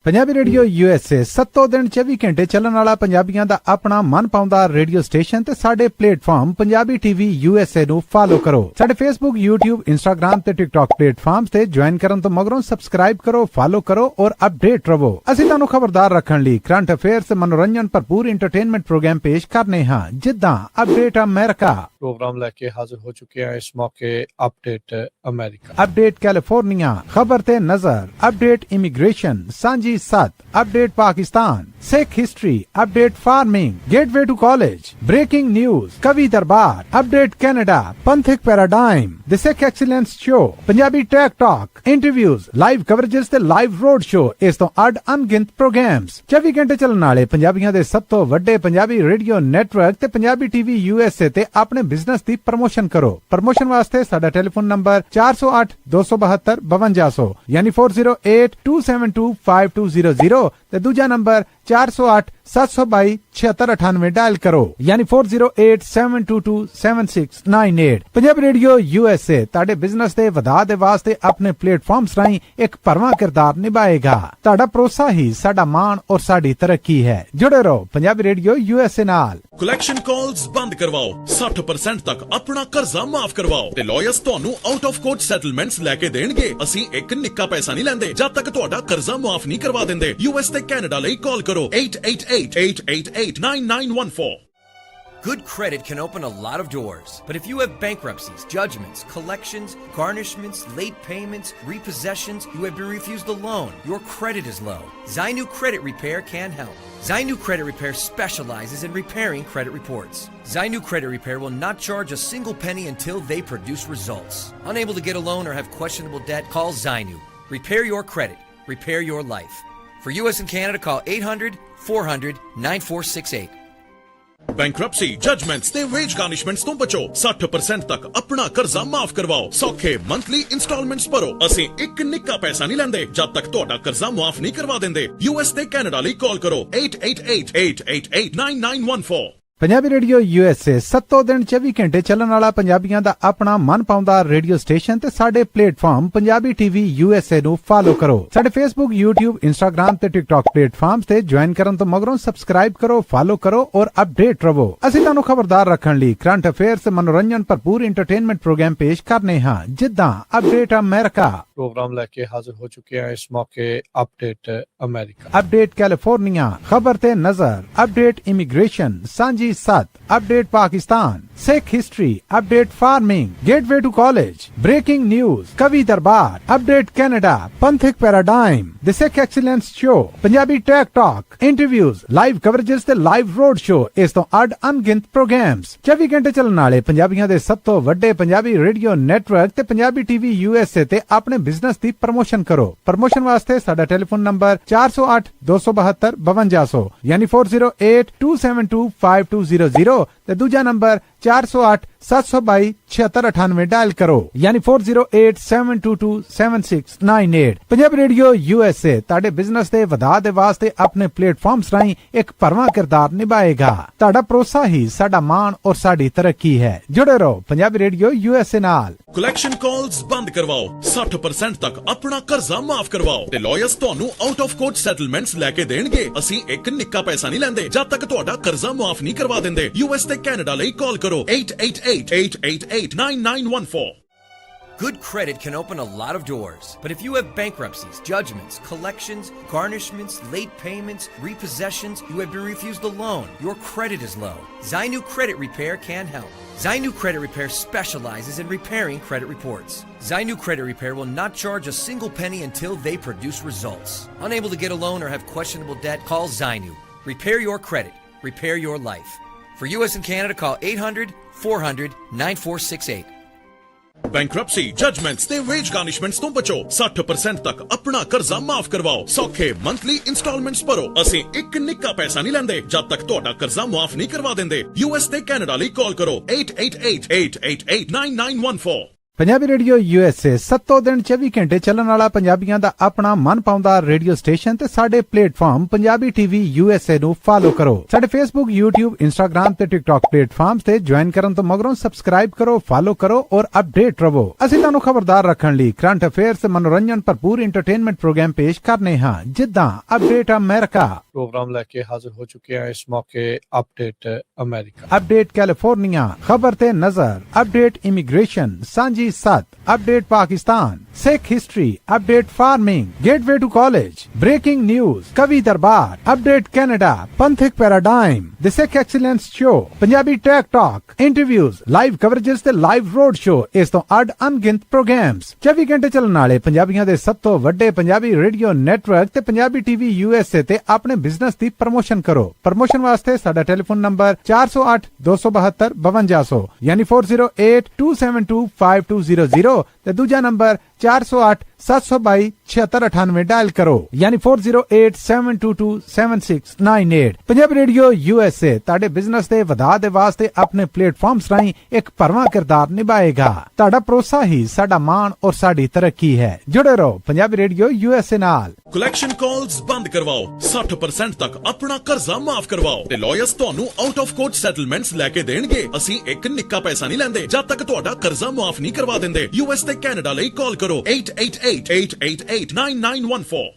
ਪੰਜਾਬੀ ਰੇਡੀਓ USA 7 ਦਿਨ 24 ਘੰਟੇ ਚੱਲਣ ਵਾਲਾ ਪੰਜਾਬੀਆਂ ਦਾ ਆਪਣਾ ਮਨ ਪਾਉਂਦਾ ਰੇਡੀਓ ਸਟੇਸ਼ਨ ਤੇ ਸਾਡੇ ਪਲੇਟਫਾਰਮ ਪੰਜਾਬੀ TV USA ਨੂੰ ਫਾਲੋ ਕਰੋ। ਸਾਡੇ Facebook, YouTube, Instagram ਤੇ TikTok ਪਲੇਟਫਾਰਮਸ ਤੇ ਜੁਆਇਨ ਕਰਨ ਤੋਂ ਮਗਰੋਂ ਸਬਸਕ੍ਰਾਈਬ ਕਰੋ, ਫਾਲੋ ਕਰੋ ਔਰ ਅਪਡੇਟ ਰਹੋ। ਅਸੀਂ ਤੁਹਾਨੂੰ ਖਬਰਦਾਰ ਰੱਖਣ ਲਈ ਕਰੰਟ ਅਫੇਅਰਸ, ਮਨੋਰੰਜਨ ਭਰਪੂਰ ਇੰਟਰਟੇਨਮੈਂਟ ਪ੍ਰੋਗਰਾਮ ਪੇਸ਼ ਕਰਨੇ ਹਾਂ, ਜਿੱਦਾਂ ਅਪਡੇਟ ਅਮਰੀਕਾ ਪ੍ਰੋਗਰਾਮ ਲੈ ਕੇ ਹਾਜ਼ਰ ਹੋ ਚੁੱਕੇ ਹਾਂ ਇਸ ਮੌਕੇ। ਅਪਡੇਟ ਅਮਰੀਕਾ, ਅਪਡੇਟ ਕੈਲੀਫੋਰਨੀਆ, ਖਬਰ ਤੇ ਨਜ਼ਰ, update immigration, Sanjhi Sath, update Pakistan, Sikh history, update farming, gateway to college, breaking news, Kavi Darbar, update Canada, Panthak paradigm, the Sikh excellence show, Punjabi tech talk, interviews, live coverages ਤੇ ਲਾਈਵ ਰੋਡ ਸ਼ੋ, ਇਸ ਤੋਂ ਅੱਡ ਅਣਗਿਣਤ ਪ੍ਰੋਗਰਾਮਸ, 24 ਘੰਟੇ ਚੱਲਣ ਵਾਲੇ ਪੰਜਾਬੀਆਂ ਦੇ ਸਭ ਤੋਂ ਵੱਡੇ ਪੰਜਾਬੀ ਰੇਡੀਓ ਨੈਟਵਰਕ ਤੇ ਪੰਜਾਬੀ TV USA ਤੇ ਆਪਣੇ ਬਿਜ਼ਨਸ ਦੀ ਪ੍ਰਮੋਸ਼ਨ ਕਰੋ। ਪ੍ਰਮੋਸ਼ਨ ਵਾਸਤੇ ਸਾਡਾ ਟੈਲੀਫੋਨ ਨੰਬਰ 408 272 5200 ਯਾਨੀ 4082725200 ਤੇ ਦੂਜਾ ਨੰਬਰ 408 722 7698 ਡਾਇਲ ਕਰੋ ਯਾਨੀ 4087227698। ਪੰਜਾਬੀ ਰੇਡੀਓ USA ਤੁਹਾਡੇ ਬਿਜ਼ਨਸ ਦੇ ਵਧਾ ਦੇ ਵਾਸਤੇ ਆਪਣੇ ਪਲੇਟਫਾਰਮਸ ਰਾਹੀਂ ਇੱਕ ਭਰਵਾਂ ਕਿਰਦਾਰ ਨਿਭਾਏਗਾ। ਤੁਹਾਡਾ ਭਰੋਸਾ ਹੀ ਸਾਡਾ ਮਾਣ ਔਰ ਸਾਡੀ ਤਰੱਕੀ ਹੈ। ਜੁੜੇ ਰਹੋ ਪੰਜਾਬੀ ਰੇਡੀਓ USA ਨਾਲ। ਕਲੈਕਸ਼ਨ ਕਾਲਸ ਬੰਦ ਕਰਵਾਓ, 60% ਤੱਕ ਆਪਣਾ ਕਰਜ਼ਾ ਮਾਫ ਕਰਵਾਓ ਤੇ ਲਾਇਰਸ ਤੁਹਾਨੂੰ ਆਊਟ ਆਫ ਕੋਰਟ ਸੈਟਲਮੈਂਟਸ ਲੈ ਕੇ ਦੇਣਗੇ। ਅਸੀਂ ਇੱਕ ਨਿੱਕਾ ਪੈਸਾ ਨਹੀਂ ਲੈਂਦੇ ਜਦ ਤੱਕ ਤੁਹਾਡਾ ਕਰਜ਼ਾ ਮਾਫ ਨਹੀਂ ਕਰਵਾ ਦਿੰਦੇ। US ਤੇ ਕੈਨੇਡਾ ਲਈ ਕਾਲ ਕਰੋ 888-888-9914। Good credit can open a lot of doors, but if you have bankruptcies, judgments, collections, garnishments, late payments, repossessions, you have been refused a loan, your credit is low, Zainu Credit Repair can help. Zainu Credit Repair specializes in repairing credit reports. Zainu Credit Repair will not charge a single penny until they produce results. Unable to get a loan or have questionable debt, call Zainu. Repair your credit. Repair your life. For US and Canada, call 800-400-9468. Bankruptcy, judgements ਤੇ veg ਗਾਰਨਿਸ਼ਮੈਂਟਸ ਤੋਂ ਬਚੋ। 60% ਤੱਕ ਆਪਣਾ ਕਰਜ਼ਾ ਮਾਫ ਕਰਵਾਓ। ਸੌਖੇ monthly instalments ਭਰੋ। ਅਸੀਂ ਇੱਕ ਨਿੱਕਾ ਪੈਸਾ ਨਹੀਂ ਲੈਂਦੇ ਜਦ ਤੱਕ ਤੁਹਾਡਾ ਕਰਜ਼ਾ ਮਾਫ ਨਹੀਂ ਕਰਵਾ ਦਿੰਦੇ। US ਤੇ ਕੈਨੇਡਾ ਲਈ ਕਾਲ ਕਰੋ 888-888-9914। ਪੰਜਾਬੀ ਰੇਡੀਓ USA 7 ਦਿਨ 24 ਘੰਟੇ ਚੱਲਣ ਵਾਲਾ ਪੰਜਾਬੀਆਂ ਦਾ ਆਪਣਾ ਮਨਪਾਉਂਦਾ ਰੇਡੀਓ ਸਟੇਸ਼ਨ ਤੇ ਸਾਡੇ ਪਲੇਟਫਾਰਮ ਪੰਜਾਬੀ TV USA ਨੂੰ ਫਾਲੋ ਕਰੋ। ਸਾਡੇ Facebook, YouTube, Instagram ਤੇ TikTok ਪਲੇਟਫਾਰਮਸ ਤੇ ਜੁਆਇਨ ਕਰਨ ਤੋਂ ਮਗਰੋਂ ਸਬਸਕ੍ਰਾਈਬ ਕਰੋ, ਫਾਲੋ ਕਰੋ ਔਰ ਅਪਡੇਟ ਰਹੋ। ਅਸੀਂ ਤੁਹਾਨੂੰ ਖਬਰਦਾਰ ਰੱਖਣ ਲਈ ਕਰੰਟ ਅਫੇਅਰਸ, ਮਨੋਰੰਜਨ ਭਰਪੂਰ ਐਂਟਰਟੇਨਮੈਂਟ ਪ੍ਰੋਗਰਾਮ ਪੇਸ਼ ਕਰਨੇ ਹਾਂ, ਜਿੱਦਾਂ ਅਪਡੇਟ ਅਮਰੀਕਾ प्रोग्राम लेके हाजिर हो चुके हैं इस मौके अपडेट अमेरिका, अपडेट कैलिफोर्निया, खबर ते नजर, update immigration, Sanjhi Sath, update Pakistan, Sikh history, update farming, gateway to college, breaking news, Kavi Darbar, update Canada, Panthak paradigm, the Sikh excellence show, Punjabi tech talk, interviews, live coverages ते लाइव रोड शो, इस तो अड अनगिनत प्रोग्राम्स 24 घंटे चलने वाले पंजाबियों दे सब तो वड्डे पंजाबी रेडियो नेटवर्क ते पंजाबी TV USA ते अपने बिजनेस दी प्रमोशन करो। प्रमोशन वास्ते साडा टेलीफोन नंबर 408 272 5200 यानी 4082725200 ते दूजा नंबर 408 722 7698 डायल करो यानी 4087227698। पंजाब रेडियो USA ताड़े बिजनेस दे वधा दे वास्ते अपने प्लेटफॉर्म्स राहीं एक भरवां किरदार निभाएगा। ताड़ा भरोसा ही साडा मान और साडी तरक्की है। जुड़े रहो पंजाबी रेडियो USA नाल। ਕਲੈਕਸ਼ਨ ਕਾਲਸ ਬੰਦ ਕਰਵਾਓ, 60% ਤੱਕ ਆਪਣਾ ਕਰਜ਼ਾ ਮਾਫ ਕਰਵਾਓ ਤੇ ਲਾਇਰਸ ਤੁਹਾਨੂੰ ਆਊਟ ਆਫ ਕੋਰਟ ਸੈਟਲਮੈਂਟਸ ਲੈ ਕੇ ਦੇਣਗੇ। ਅਸੀਂ ਇੱਕ ਨਿੱਕਾ ਪੈਸਾ ਨਹੀਂ ਲੈਂਦੇ ਜਦ ਤੱਕ ਤੁਹਾਡਾ ਕਰਜ਼ਾ ਮਾਫ ਨਹੀਂ ਕਰਵਾ ਦਿੰਦੇ। US ਤੇ ਕੈਨੇਡਾ ਲਈ ਕਾਲ ਕਰੋ 8888889914। Good credit can open a lot of doors, but if you have bankruptcies, judgments, collections, garnishments, late payments, repossessions, you have been refused a loan, your credit is low, Zainu Credit Repair can help. Zainu Credit Repair specializes in repairing credit reports. Zainu Credit Repair will not charge a single penny until they produce results. Unable to get a loan or have questionable debt? Call Zainu. Repair your credit. Repair your life. For US and Canada, call 800-400-9468. Bankruptcy, judgements ਤੇ veg ਗਾਰਨਿਸ਼ਮੈਂਟਸ ਤੋਂ ਬਚੋ। 60% ਤੱਕ ਆਪਣਾ ਕਰਜ਼ਾ ਮਾਫ ਕਰਵਾਓ। ਸੌਖੇ monthly instalments ਭਰੋ। ਅਸੀਂ ਇੱਕ ਨਿੱਕਾ ਪੈਸਾ ਨਹੀਂ ਲੈਂਦੇ ਜਦ ਤੱਕ ਤੁਹਾਡਾ ਕਰਜ਼ਾ ਮਾਫ ਨਹੀਂ ਕਰਵਾ ਦਿੰਦੇ। US ਤੇ ਕੈਨੇਡਾ ਲਈ ਕਾਲ ਕਰੋ 8888889914। ਪੰਜਾਬੀ ਰੇਡੀਓ USA 7 ਦਿਨ 24 ਘੰਟੇ ਚੱਲਣ ਵਾਲਾ ਪੰਜਾਬੀਆਂ ਦਾ ਆਪਣਾ ਮਨਪਾਉਂਦਾ ਰੇਡੀਓ ਸਟੇਸ਼ਨ ਤੇ ਸਾਡੇ ਪਲੇਟਫਾਰਮ ਪੰਜਾਬੀ TV USA ਨੂੰ ਫਾਲੋ ਕਰੋ। ਸਾਡੇ Facebook, YouTube, Instagram ਤੇ TikTok ਪਲੇਟਫਾਰਮਸ ਤੇ ਜੁਆਇਨ ਕਰਨ ਤੋਂ ਮਗਰੋਂ ਸਬਸਕ੍ਰਾਈਬ ਕਰੋ, ਫਾਲੋ ਕਰੋ ਔਰ ਅਪਡੇਟ ਰਹੋ। ਅਸੀਂ ਤੁਹਾਨੂੰ ਖਬਰਦਾਰ ਰੱਖਣ ਲਈ ਕਰੰਟ ਅਫੇਅਰਸ, ਮਨੋਰੰਜਨ ਭਰਪੂਰ ਐਂਟਰਟੇਨਮੈਂਟ ਪ੍ਰੋਗਰਾਮ ਪੇਸ਼ ਕਰਨੇ ਹਾਂ, ਜਿੱਦਾਂ ਅਪਡੇਟ ਅਮਰੀਕਾ, प्रोग्राम लेके हाजिर हो चुके हैं इस मौके अपडेट अमेरिका, अपडेट कैलिफोर्निया, खबर ते नजर, update immigration, Sanjhi Sath, update Pakistan, Sikh history, update farming, gateway to college, breaking news, Kavi Darbar, update Canada, Panthak paradigm, the Sikh excellence show, Punjabi tech talk, interviews, live coverages ते लाइव रोड शो, इस तो अड अनगिनत प्रोग्राम्स 24 घंटे चलने वाले पंजाबियों दे सब तो वड्डे पंजाबी रेडियो नेटवर्क ते पंजाबी TV USA ते अपने बिजनेस दी प्रमोशन करो। प्रमोशन वास्ते साडा टेलीफोन नंबर 408 272 5200 यानी 4087225200 ते दूजा नंबर 408 722 7698 डायल करो यानी 4087227698। पंजाब रेडियो USA ताड़े बिजनेस दे वधा दे वास्ते अपने प्लेटफॉर्म्स राहीं एक भरवां किरदार निभाएगा। ताड़ा भरोसा ही साडा मान और साडी तरक्की है। जुड़े रहो पंजाबी रेडियो USA नाल। ਕਲੈਕਸ਼ਨ ਕਾਲਸ ਬੰਦ ਕਰਵਾਓ, 60% ਤੱਕ ਆਪਣਾ ਕਰਜ਼ਾ ਮਾਫ ਕਰਵਾਓ ਤੇ ਲਾਇਰਸ ਤੁਹਾਨੂੰ ਆਊਟ ਆਫ ਕੋਰਟ ਸੈਟਲਮੈਂਟਸ ਲੈ ਕੇ ਦੇਣਗੇ। ਅਸੀਂ ਇੱਕ ਨਿੱਕਾ ਪੈਸਾ ਨਹੀਂ ਲੈਂਦੇ ਜਦ ਤੱਕ ਤੁਹਾਡਾ ਕਰਜ਼ਾ ਮਾਫ ਨਹੀਂ ਕਰਵਾ ਦਿੰਦੇ। US ਤੇ ਕੈਨੇਡਾ ਲਈ ਕਾਲ ਕਰੋ 8888889914।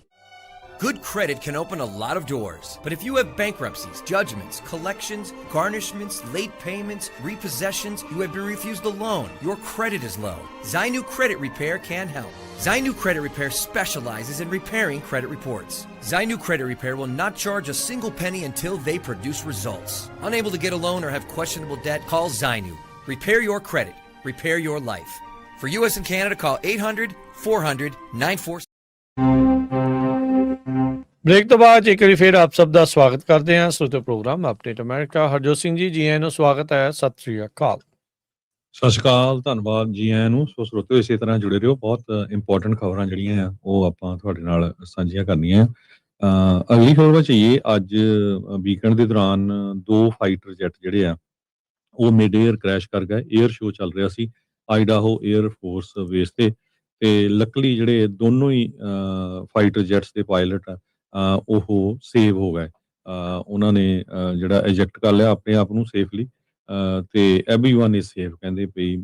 Good credit can open a lot of doors, but if you have bankruptcies, judgments, collections, garnishments, late payments, repossessions, you have been refused a loan, your credit is low, Zainu Credit Repair can help. Zainu Credit Repair specializes in repairing credit reports. Zainu Credit Repair will not charge a single penny until they produce results. Unable to get a loan or have questionable debt? Call Zainu. Repair your credit. Repair your life. For US and Canada, call 800-400-9468। Break ਤੋਂ ਬਾਅਦ ਇੱਕ ਵਾਰੀ ਫਿਰ ਆਪ ਸਭ ਦਾ ਸਵਾਗਤ ਕਰਦੇ ਹਾਂ ਸੋਤੇ program update America. Harjot Singh ji, ਜੀ ਆਇਆਂ ਨੂੰ ਸਵਾਗਤ ਹੈ। ਸਤਿ ਸ੍ਰੀ ਅਕਾਲ। ਸਤਿ ਸ਼੍ਰੀ ਅਕਾਲ, ਧੰਨਵਾਦ ਜੀ ਆਇਆਂ ਨੂੰ। ਸੋ ਸਰੋਤਿਓ ਇਸੇ ਤਰ੍ਹਾਂ ਜੁੜੇ ਰਹੋ। ਬਹੁਤ ਇੰਪੋਰਟੈਂਟ ਖਬਰਾਂ ਜਿਹੜੀਆਂ ਆ ਉਹ ਆਪਾਂ ਤੁਹਾਡੇ ਨਾਲ ਸਾਂਝੀਆਂ ਕਰਨੀਆਂ। ਅਗਲੀ ਖਬਰ ਵਿੱਚ ਇਹ ਅੱਜ ਵੀਕਐਂਡ ਦੇ ਦੌਰਾਨ 2 ਫਾਈਟਰ ਜੈਟ ਜਿਹੜੇ ਆ ਉਹ ਮਿਡ ਏਅਰ ਕ੍ਰੈਸ਼ ਕਰ ਗਏ। ਏਅਰ ਸ਼ੋਅ ਚੱਲ ਰਿਹਾ ਸੀ ਆਈਡਾਹੋ ਏਅਰ ਫੋਰਸ ਬੇਸ ਤੇ ਲੱਕਲੀ ਜਿਹੜੇ ਦੋਨੋਂ ਹੀ ਫਾਈਟਰ ਜੈਟਸ ਦੇ ਪਾਇਲਟ ਆ ਉਹ ਸੇਵ ਹੋ ਗਏ। ਉਹਨਾਂ ਨੇ ਜਿਹੜਾ ਇਜੈਕਟ ਕਰ ਲਿਆ ਆਪਣੇ ਆਪ ਨੂੰ ਸੇਫਲੀ, ਤੇ ਐਵਰੀਵਨ ਇਜ਼ ਸੇਫ ਕਹਿੰਦੇ ਪਈ।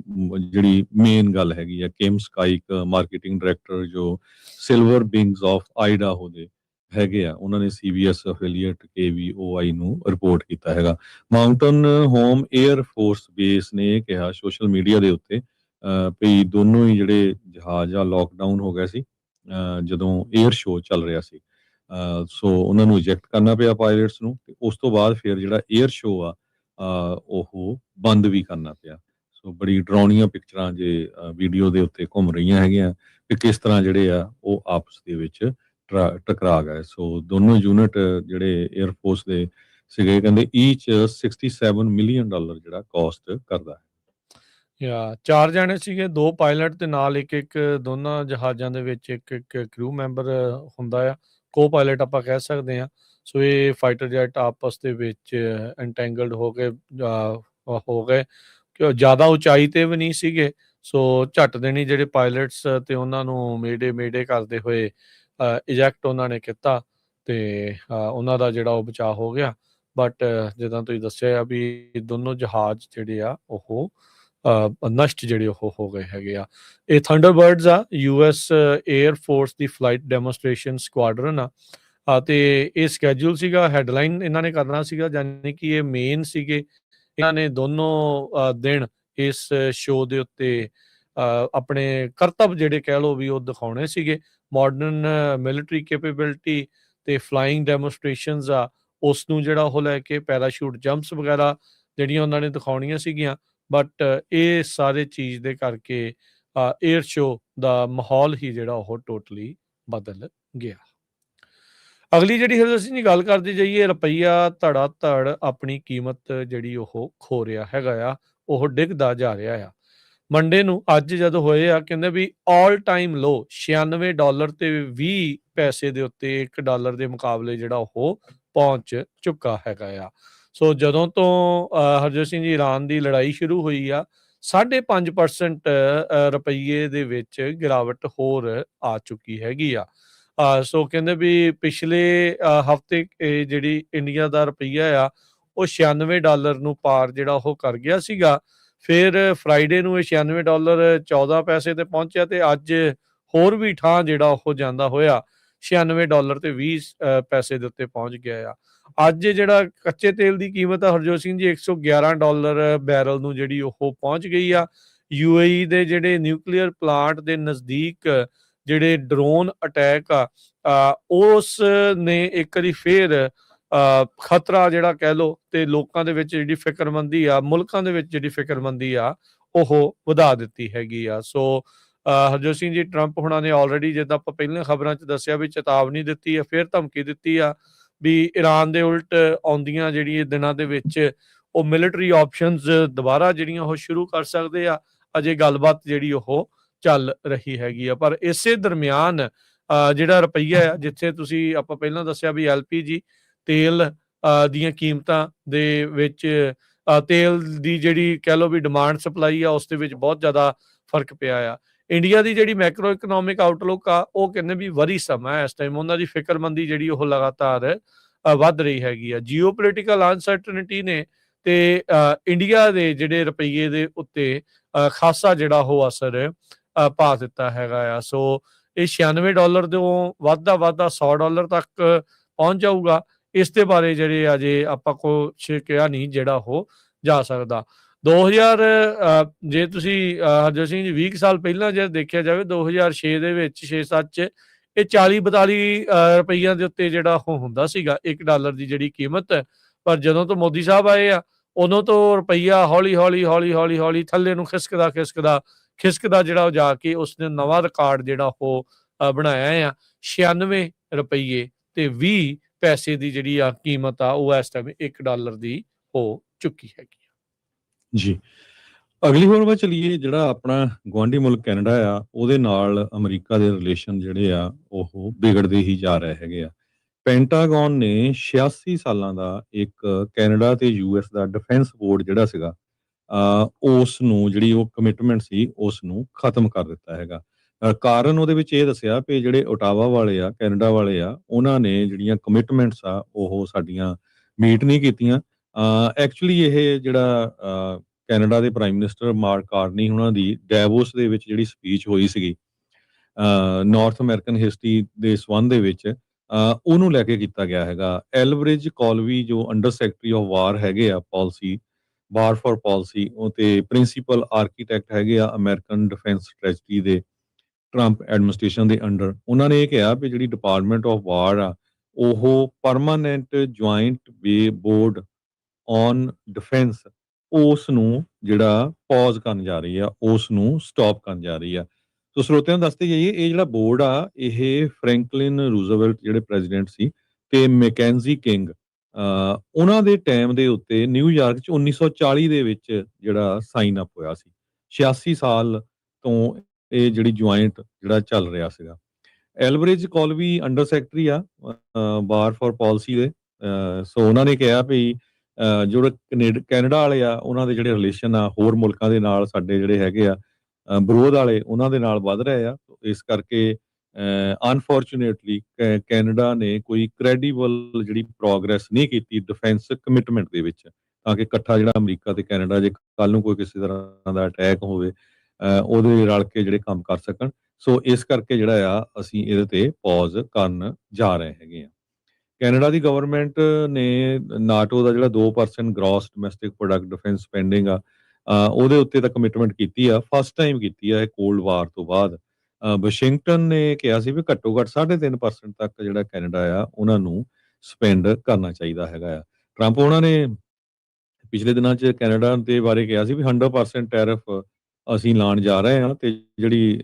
ਜਿਹੜੀ ਮੇਨ ਗੱਲ ਹੈਗੀ ਆ, ਕਿਮ ਸਕਾਈਕ ਮਾਰਕੀਟਿੰਗ ਡਾਇਰੈਕਟਰ ਜੋ ਸਿਲਵਰ ਵਿੰਗਸ ਆਫ ਆਈਡਾਹੋ ਦੇ ਹੈਗੇ ਆ, ਉਹਨਾਂ ਨੇ CBS ਅਫੀਲੀਏਟ KVOI ਨੂੰ ਰਿਪੋਰਟ ਕੀਤਾ ਹੈਗਾ। Mountain home air force base ਨੇ ਇਹ ਕਿਹਾ ਸੋਸ਼ਲ ਮੀਡੀਆ ਦੇ ਉੱਤੇ ਵੀ ਦੋਨੋਂ ਹੀ ਜਿਹੜੇ ਜਹਾਜ਼ ਆ ਲੋਕਡਾਊਨ ਹੋ ਗਿਆ ਸੀ ਜਦੋਂ 에ਅਰ ਸ਼ੋਅ ਚੱਲ ਰਿਹਾ ਸੀ। ਸੋ ਉਹਨਾਂ ਨੂੰ ਇਜੈਕਟ ਕਰਨਾ ਪਿਆ ਪਾਇਲਟਸ ਨੂੰ, ਤੇ ਉਸ ਤੋਂ ਬਾਅਦ ਫਿਰ ਜਿਹੜਾ 에ਅਰ ਸ਼ੋਅ ਆ ਉਹ ਬੰਦ ਵੀ ਕਰਨਾ ਪਿਆ। ਸੋ ਬੜੀ ਡਰਾਉਣੀਆਂ ਪਿਕਚਰਾਂ ਜੇ ਵੀਡੀਓ ਦੇ ਉੱਤੇ ਘੁੰਮ ਰਹੀਆਂ ਹੈਗੀਆਂ ਕਿ ਕਿਸ ਤਰ੍ਹਾਂ ਜਿਹੜੇ ਆ ਉਹ ਆਪਸ ਦੇ ਵਿੱਚ ਟਕਰਾ ਗਏ। ਸੋ ਦੋਨੋਂ ਯੂਨਿਟ ਜਿਹੜੇ 에ਅਰ ਫੋਰਸ ਦੇ ਸੀਗੇ ਕਹਿੰਦੇ ਈਚ $67 ਮਿਲੀਅਨ ਜਿਹੜਾ ਕਾਸਟ ਕਰਦਾ ਹੈ। 4 ਜਾਣੇ ਸੀਗੇ, 2 ਪਾਇਲਟ ਤੇ ਨਾਲ ਇੱਕ ਦੋਨਾਂ ਜਹਾਜ਼ਾਂ ਦੇ ਵਿੱਚ ਇੱਕ ਕਰੂ ਮੈਂਬਰ ਹੁੰਦਾ ਆ, ਕੋ ਪਾਇਲਟ ਆਪਾਂ ਕਹਿ ਸਕਦੇ ਹਾਂ। ਸੋ ਇਹ ਫਾਈਟਰ ਜੈਟ ਆਪਸ ਦੇ ਵਿੱਚ ਐਂਟੈਂਗਲਡ ਹੋ ਗਏ ਕਿ ਜ਼ਿਆਦਾ ਉਚਾਈ ਤੇ ਵੀ ਨਹੀਂ ਸੀਗੇ। ਸੋ ਝੱਟ ਦੇਣੀ ਜਿਹੜੇ ਪਾਇਲਟਸ ਤੇ ਉਹਨਾਂ ਨੂੰ ਮੇਡੇ ਕਰਦੇ ਹੋਏ ਇਜੈਕਟ ਉਹਨਾਂ ਨੇ ਕੀਤਾ, ਤੇ ਉਹਨਾਂ ਦਾ ਜਿਹੜਾ ਉਹ ਬਚਾਅ ਹੋ ਗਿਆ। ਬਟ ਜਿੱਦਾਂ ਤੁਸੀਂ ਦੱਸਿਆ ਵੀ ਦੋਨੋਂ ਜਹਾਜ਼ ਜਿਹੜੇ ਆ ਉਹ ਨਸ਼ਟ ਜਿਹੜੇ ਉਹ ਹੋ ਗਏ ਹੈਗੇ ਆ। ਇਹ ਥੰਡਰਬਰਡਸ ਆ, US 에ਅਰ ਫੋਰਸ ਦੀ ਫਲਾਈਟ ਡੈਮੋਨਸਟ੍ਰੇਸ਼ਨ ਸਕੁਆਡਰਨ ਆ, ਤੇ ਇਹ ਸਕੈਜੂਲ ਸੀਗਾ, ਹੈਡਲਾਈਨ ਇਹਨਾਂ ਨੇ ਕਰਨਾ ਸੀਗਾ, ਯਾਨੀ ਕਿ ਇਹ ਮੇਨ ਸੀਗੇ। ਇਹਨਾਂ ਨੇ ਦੋਨੋਂ ਦਿਨ ਇਸ ਸ਼ੋਅ ਦੇ ਉੱਤੇ ਆਪਣੇ ਕਰਤੱਵ ਜਿਹੜੇ ਕਹਿ ਲਓ ਵੀ ਉਹ ਦਿਖਾਉਣੇ ਸੀਗੇ। ਮਾਡਰਨ ਮਿਲਟਰੀ ਕੈਪੇਬਿਲਿਟੀ ਤੇ ਫਲਾਈਂਗ ਡੈਮੋਨਸਟ੍ਰੇਸ਼ਨਸ ਆ, ਉਸ ਨੂੰ ਜਿਹੜਾ ਉਹ ਲੈ ਕੇ ਪੈਰਾਸ਼ੂਟ ਜੰਪਸ ਵਗੈਰਾ ਜਿਹੜੀਆਂ ਉਹਨਾਂ ਨੇ ਦਿਖਾਉਣੀਆਂ ਸੀਗੀਆਂ। ਬਟ ਇਹ ਸਾਰੇ ਚੀਜ਼ ਦੇ ਕਰਕੇ 에ਅਰ ਸ਼ੋਅ ਦਾ ਮਾਹੌਲ ਹੀ ਜਿਹੜਾ ਉਹ ਟੋਟਲੀ ਬਦਲ ਗਿਆ। ਅਗਲੀ ਜਿਹੜੀ ਹਰਜੋਤ ਸਿੰਘ ਜੀ ਗੱਲ ਕਰਦੇ ਜਾਈਏ, ਰੁਪਈਆ ਧੜਾ ਧੜ ਆਪਣੀ ਕੀਮਤ ਜਿਹੜੀ ਉਹ ਖੋ ਰਿਹਾ ਹੈਗਾ ਆ, ਉਹ ਡਿੱਗਦਾ ਜਾ ਰਿਹਾ ਆ। ਮੰਡੇ ਨੂੰ ਅੱਜ ਜਦ ਹੋਏ ਆ, ਕਹਿੰਦੇ ਵੀ ਆਲ ਟਾਈਮ ਲੋ $96 ਤੇ 20 ਪੈਸੇ ਦੇ ਉੱਤੇ $1 ਦੇ ਮੁਕਾਬਲੇ ਜਿਹੜਾ ਉਹ ਪਹੁੰਚ ਚੁੱਕਾ ਹੈਗਾ ਆ। ਸੋ ਜਦੋਂ ਤੋਂ ਹਰਜੋਤ ਸਿੰਘ ਜੀ ਇਰਾਨ ਦੀ ਲੜਾਈ ਸ਼ੁਰੂ ਹੋਈ ਆ, 5.5% ਰੁਪਈਏ ਦੇ ਵਿੱਚ ਗਿਰਾਵਟ ਹੋਰ ਆ ਚੁੱਕੀ ਹੈਗੀ ਆ। ਸੋ ਕਹਿੰਦੇ ਵੀ ਪਿਛਲੇ ਹਫ਼ਤੇ ਜਿਹੜੀ ਇੰਡੀਆ ਦਾ ਰੁਪਈਆ ਆ ਉਹ $96 ਨੂੰ ਪਾਰ ਜਿਹੜਾ ਉਹ ਕਰ ਗਿਆ ਸੀਗਾ। ਫਿਰ ਫਰਾਈਡੇ ਨੂੰ ਇਹ $96 14 ਪੈਸੇ ਤੇ ਪਹੁੰਚਿਆ, ਤੇ ਅੱਜ ਹੋਰ ਵੀ ਠਾਂ ਜਿਹੜਾ ਉਹ ਜਾਂਦਾ ਹੋਇਆ $96 ਤੇ 20 ਪੈਸੇ ਦੇ ਉੱਤੇ ਪਹੁੰਚ ਗਿਆ ਆ। ਅੱਜ ਜਿਹੜਾ ਕੱਚੇ ਤੇਲ ਦੀ ਕੀਮਤ ਆ ਹਰਜੋਤ ਸਿੰਘ ਜੀ $111 ਬੈਰਲ ਨੂੰ ਜਿਹੜੀ ਉਹ ਪਹੁੰਚ ਗਈ ਆ। UAE ਦੇ ਜਿਹੜੇ ਨਿਊਕਲੀਅਰ ਪਲਾਂਟ ਦੇ ਨਜ਼ਦੀਕ ਜਿਹੜੇ ਡਰੋਨ ਅਟੈਕ ਆ ਉਸ ਨੇ ਇੱਕ ਵਾਰੀ ਫੇਰ ਖਤਰਾ ਜਿਹੜਾ ਕਹਿ ਲਓ ਤੇ ਲੋਕਾਂ ਦੇ ਵਿੱਚ ਜਿਹੜੀ ਫਿਕਰਮੰਦੀ ਆ, ਮੁਲਕਾਂ ਦੇ ਵਿੱਚ ਜਿਹੜੀ ਫਿਕਰਮੰਦੀ ਆ ਉਹ ਵਧਾ ਦਿੱਤੀ ਹੈਗੀ ਆ। ਸੋ ਹਰਜੋਤ ਸਿੰਘ ਜੀ ਟਰੰਪ ਹੁਣਾਂ ਨੇ ਆਲਰੇਡੀ, ਜਿੱਦਾਂ ਆਪਾਂ ਪਹਿਲਾਂ ਖਬਰਾਂ 'ਚ ਦੱਸਿਆ, ਵੀ ਚੇਤਾਵਨੀ ਦਿੱਤੀ ਆ, ਫਿਰ ਧਮਕੀ ਦਿੱਤੀ ਆ ਵੀ ਇਰਾਨ ਦੇ ਉਲਟ ਆਉਂਦੀਆਂ ਜਿਹੜੀ ਦਿਨਾਂ ਦੇ ਵਿੱਚ ਉਹ ਮਿਲਟਰੀ ਆਪਸ਼ਨਸ ਦੁਬਾਰਾ ਜਿਹੜੀਆਂ ਉਹ ਸ਼ੁਰੂ ਕਰ ਸਕਦੇ ਆ। ਅਜੇ ਗੱਲਬਾਤ ਜਿਹੜੀ ਉਹ ਚੱਲ ਰਹੀ ਹੈਗੀ ਆ। ਪਰ ਇਸੇ ਦਰਮਿਆਨ ਜਿਹੜਾ ਰੁਪਈਆ ਆ, ਜਿੱਥੇ ਤੁਸੀਂ ਆਪਾਂ ਪਹਿਲਾਂ ਦੱਸਿਆ ਵੀ LPG ਤੇਲ ਦੀਆਂ ਕੀਮਤਾਂ ਦੇ ਵਿੱਚ ਤੇਲ ਦੀ ਜਿਹੜੀ ਕਹਿ ਲਓ ਵੀ ਡਿਮਾਂਡ ਸਪਲਾਈ ਆ, ਉਸ ਦੇ ਵਿੱਚ ਬਹੁਤ ਜ਼ਿਆਦਾ ਫਰਕ ਪਿਆ ਆ। ਇੰਡੀਆ ਦੀ ਜਿਹੜੀ ਮੈਕਰੋ ਇਕਨੋਮਿਕ ਆਊਟਲੁੱਕ ਆ ਉਹ ਕਹਿੰਦੇ ਵੀ ਵਰੀਸਮ ਹੈ ਇਸ ਟਾਈਮ, ਉਹਨਾਂ ਦੀ ਫਿਕਰਮੰਦੀ ਜਿਹੜੀ ਉਹ ਲਗਾਤਾਰ ਵੱਧ ਰਹੀ ਹੈਗੀ ਆ। ਜੀਓਪੋਲੀਟੀਕਲ ਅਨਸਰਟਨਟੀ ਨੇ ਤੇ ਇੰਡੀਆ ਦੇ ਜਿਹੜੇ ਰੁਪਈਏ ਦੇ ਉੱਤੇ ਖਾਸਾ ਜਿਹੜਾ ਉਹ ਅਸਰ ਪਾ ਦਿੱਤਾ ਹੈਗਾ ਆ। ਸੋ ਇਹ $96 ਤੋਂ ਵੱਧਦਾ $100 ਤੱਕ ਪਹੁੰਚ ਜਾਊਗਾ। ਇਸ ਦੇ ਬਾਰੇ ਜਿਹੜੇ ਅਜੇ ਆਪਾਂ ਕੁਛ ਕਿਹਾ ਨਹੀਂ ਜਿਹੜਾ ਉਹ ਜਾ ਸਕਦਾ। 2000 ਜੇ ਤੁਸੀਂ ਹਰਜੋਤ ਸਿੰਘ ਜੀ 20 ਸਾਲ ਪਹਿਲਾਂ ਜੇ ਦੇਖਿਆ ਜਾਵੇ, 2006 ਦੇ ਵਿੱਚ 6-7 ਚ ਇਹ 40-42 ਰੁਪਈਆਂ ਦੇ ਉੱਤੇ ਜਿਹੜਾ ਉਹ ਹੁੰਦਾ ਸੀਗਾ $1 ਦੀ ਜਿਹੜੀ ਕੀਮਤ। ਪਰ ਜਦੋਂ ਤੋਂ ਮੋਦੀ ਸਾਹਿਬ ਆਏ ਆ, ਉਦੋਂ ਤੋਂ ਰੁਪਈਆ ਹੌਲੀ ਥੱਲੇ ਨੂੰ ਖਿਸਕਦਾ ਜਿਹੜਾ ਉਹ ਜਾ ਕੇ ਉਸਨੇ ਨਵਾਂ ਰਿਕਾਰਡ ਜਿਹੜਾ ਉਹ ਬਣਾਇਆ ਆ। $96 ਤੇ 20 ਪੈਸੇ ਦੀ ਜਿਹੜੀ ਆ ਕੀਮਤ ਆ ਉਹ ਇਸ ਟਾਈਮ $1 ਦੀ ਹੋ ਚੁੱਕੀ ਹੈਗੀ ਜੀ। ਅਗਲੀ ਖਬਰ ਵੱਲ ਚਲੀਏ। ਜਿਹੜਾ ਆਪਣਾ ਗੁਆਂਢੀ ਮੁਲਕ ਕੈਨੇਡਾ ਆ, ਉਹਦੇ ਨਾਲ ਅਮਰੀਕਾ ਦੇ ਰਿਲੇਸ਼ਨ ਜਿਹੜੇ ਆ ਉਹ ਵਿਗੜਦੇ ਹੀ ਜਾ ਰਹੇ ਹੈਗੇ ਆ। ਪੈਂਟਾਗਨ ਨੇ 86 ਸਾਲਾਂ ਦਾ ਇੱਕ ਕੈਨੇਡਾ ਤੇ US ਦਾ ਡਿਫੈਂਸ ਬੋਰਡ ਜਿਹੜਾ ਸੀਗਾ ਉਸ ਨੂੰ ਜਿਹੜੀ ਉਹ ਕਮਿਟਮੈਂਟ ਸੀ ਉਸ ਨੂੰ ਖਤਮ ਕਰ ਦਿੱਤਾ ਹੈਗਾ। ਕਾਰਨ ਉਹਦੇ ਵਿੱਚ ਇਹ ਦੱਸਿਆ ਵੀ ਜਿਹੜੇ ਓਟਾਵਾ ਵਾਲੇ ਆ, ਕੈਨੇਡਾ ਵਾਲੇ ਆ, ਉਹਨਾਂ ਨੇ ਜਿਹੜੀਆਂ ਕਮਿਟਮੈਂਟਸ ਆ ਉਹ ਸਾਡੀਆਂ ਮੀਟ ਨਹੀਂ ਕੀਤੀਆਂ। ਐਕਚੁਅਲੀ ਇਹ ਜਿਹੜਾ ਕੈਨੇਡਾ ਦੇ ਪ੍ਰਾਈਮ ਮਿਨਿਸਟਰ ਮਾਰਕ ਕਾਰਨੀ ਉਹਨਾਂ ਦੀ ਡੈਵੋਸ ਦੇ ਵਿੱਚ ਜਿਹੜੀ ਸਪੀਚ ਹੋਈ ਸੀਗੀ ਨਾਰਥ ਅਮਰੀਕਨ ਹਿਸਟਰੀ ਦੇ ਸੰਬੰਧ ਦੇ ਵਿੱਚ, ਉਹਨੂੰ ਲੈ ਕੇ ਕੀਤਾ ਗਿਆ ਹੈਗਾ। ਐਲਬ੍ਰਿਜ ਕੋਲਵੀ ਜੋ ਅੰਡਰ ਸੈਕਟਰੀ ਆਫ ਵਾਰ ਹੈਗੇ ਆ ਪਾਲਿਸੀ, ਵਾਰ ਫॉर ਪਾਲਿਸੀ, ਉਹ ਤੇ ਪ੍ਰਿੰਸੀਪਲ ਆਰਕੀਟੈਕਟ ਹੈਗੇ ਆ ਅਮਰੀਕਨ ਡਿਫੈਂਸ ਸਟ੍ਰੈਟਜੀ ਦੇ ਟਰੰਪ ਐਡਮਿਨਿਸਟ੍ਰੇਸ਼ਨ ਦੇ ਅੰਡਰ। ਉਹਨਾਂ ਨੇ ਇਹ ਕਿਹਾ ਵੀ ਜਿਹੜੀ ਡਿਪਾਰਟਮੈਂਟ ਆਫ ਵਾਰ ਆ ਉਹ permanent joint board on defence ਉਸ ਨੂੰ ਜਿਹੜਾ ਪੌਜ਼ ਕਰਨ ਜਾ ਰਹੀ ਆ, ਉਸ ਨੂੰ ਸਟਾਪ ਕਰਨ ਜਾ ਰਹੀ ਆ। ਸੋ ਸਰੋਤਿਆਂ ਨੂੰ ਦੱਸਦੇ ਜਾਈਏ, ਇਹ ਜਿਹੜਾ ਬੋਰਡ ਆ ਇਹ ਫਰੈਂਕਲਿਨ ਰੂਜ਼ਵੈਲਟ ਜਿਹੜੇ ਪ੍ਰੈਜ਼ੀਡੈਂਟ ਸੀ ਤੇ ਮੈਕੈਂਜੀ ਕਿੰਗ, ਉਹਨਾਂ ਦੇ ਟਾਈਮ ਦੇ ਉੱਤੇ ਨਿਊਯਾਰਕ 'ਚ 1940 ਦੇ ਵਿੱਚ ਜਿਹੜਾ ਸਾਈਨ ਅਪ ਹੋਇਆ ਸੀ। 86 ਸਾਲ ਤੋਂ ਇਹ ਜਿਹੜੀ ਜੁਆਇੰਟ ਜਿਹੜਾ ਚੱਲ ਰਿਹਾ ਸੀਗਾ। ਐਲਬ੍ਰਿਜ ਕੋਲਵੀ ਅੰਡਰ ਸੈਕਟਰੀ ਆ ਵਾਰ ਫॉर ਪਾਲਿਸੀ ਦੇ। ਸੋ ਉਹਨਾਂ ਨੇ ਕਿਹਾ ਵੀ ਜਿਹੜੇ ਕੈਨੇਡਾ ਵਾਲੇ ਆ ਉਹਨਾਂ ਦੇ ਜਿਹੜੇ ਰਿਲੇਸ਼ਨ ਆ ਹੋਰ ਮੁਲਕਾਂ ਦੇ ਨਾਲ ਸਾਡੇ ਜਿਹੜੇ ਹੈਗੇ ਆ ਵਿਰੋਧ ਵਾਲੇ, ਉਹਨਾਂ ਦੇ ਨਾਲ ਵੱਧ ਰਹੇ ਆ। ਇਸ ਕਰਕੇ ਅਨਫੋਰਚੂਨੇਟਲੀ ਕੈਨੇਡਾ ਨੇ ਕੋਈ ਕ੍ਰੈਡੀਬਲ ਜਿਹੜੀ ਪ੍ਰੋਗਰੈਸ ਨਹੀਂ ਕੀਤੀ ਡਿਫੈਂਸ ਕਮਿਟਮੈਂਟ ਦੇ ਵਿੱਚ, ਤਾਂ ਕਿ ਇਕੱਠਾ ਜਿਹੜਾ ਅਮਰੀਕਾ ਤੇ ਕੈਨੇਡਾ ਜੇ ਕੱਲ ਨੂੰ ਕੋਈ ਕਿਸੇ ਤਰ੍ਹਾਂ ਦਾ ਅਟੈਕ ਹੋਵੇ ਉਹਦੇ ਰਲ ਕੇ ਜਿਹੜੇ ਕੰਮ ਕਰ ਸਕਣ। ਸੋ ਇਸ ਕਰਕੇ ਜਿਹੜਾ ਆ ਅਸੀਂ ਇਹਦੇ ਤੇ ਪੌਜ਼ ਕਰਨ ਜਾ ਰਹੇ ਹੈਗੇ ਆ। ਕੈਨੇਡਾ ਦੀ ਗਵਰਨਮੈਂਟ ਨੇ ਨਾਟੋ ਦਾ ਜਿਹੜਾ 2% gross domestic product defence spending ਆ ਉਹਦੇ ਉੱਤੇ ਤਾਂ ਕਮਿਟਮੈਂਟ ਕੀਤੀ ਆ, ਫਸਟ ਟਾਈਮ ਕੀਤੀ ਆ ਇਹ ਕੋਲਡ ਵਾਰ ਤੋਂ ਬਾਅਦ। ਵਾਸ਼ਿੰਗਟਨ ਨੇ ਕਿਹਾ ਸੀ ਵੀ ਘੱਟੋ ਘੱਟ 3.5% ਤੱਕ ਜਿਹੜਾ ਕੈਨੇਡਾ ਆ ਉਹਨਾਂ ਨੂੰ ਸਪੈਂਡ ਕਰਨਾ ਚਾਹੀਦਾ ਹੈਗਾ ਆ। ਟਰੰਪ ਉਹਨਾਂ ਨੇ ਪਿਛਲੇ ਦਿਨਾਂ 'ਚ ਕੈਨੇਡਾ ਦੇ ਬਾਰੇ ਕਿਹਾ ਸੀ ਵੀ 100% ਟੈਰਿਫ ਅਸੀਂ ਲਾਉਣ ਜਾ ਰਹੇ ਹਾਂ, ਤੇ ਜਿਹੜੀ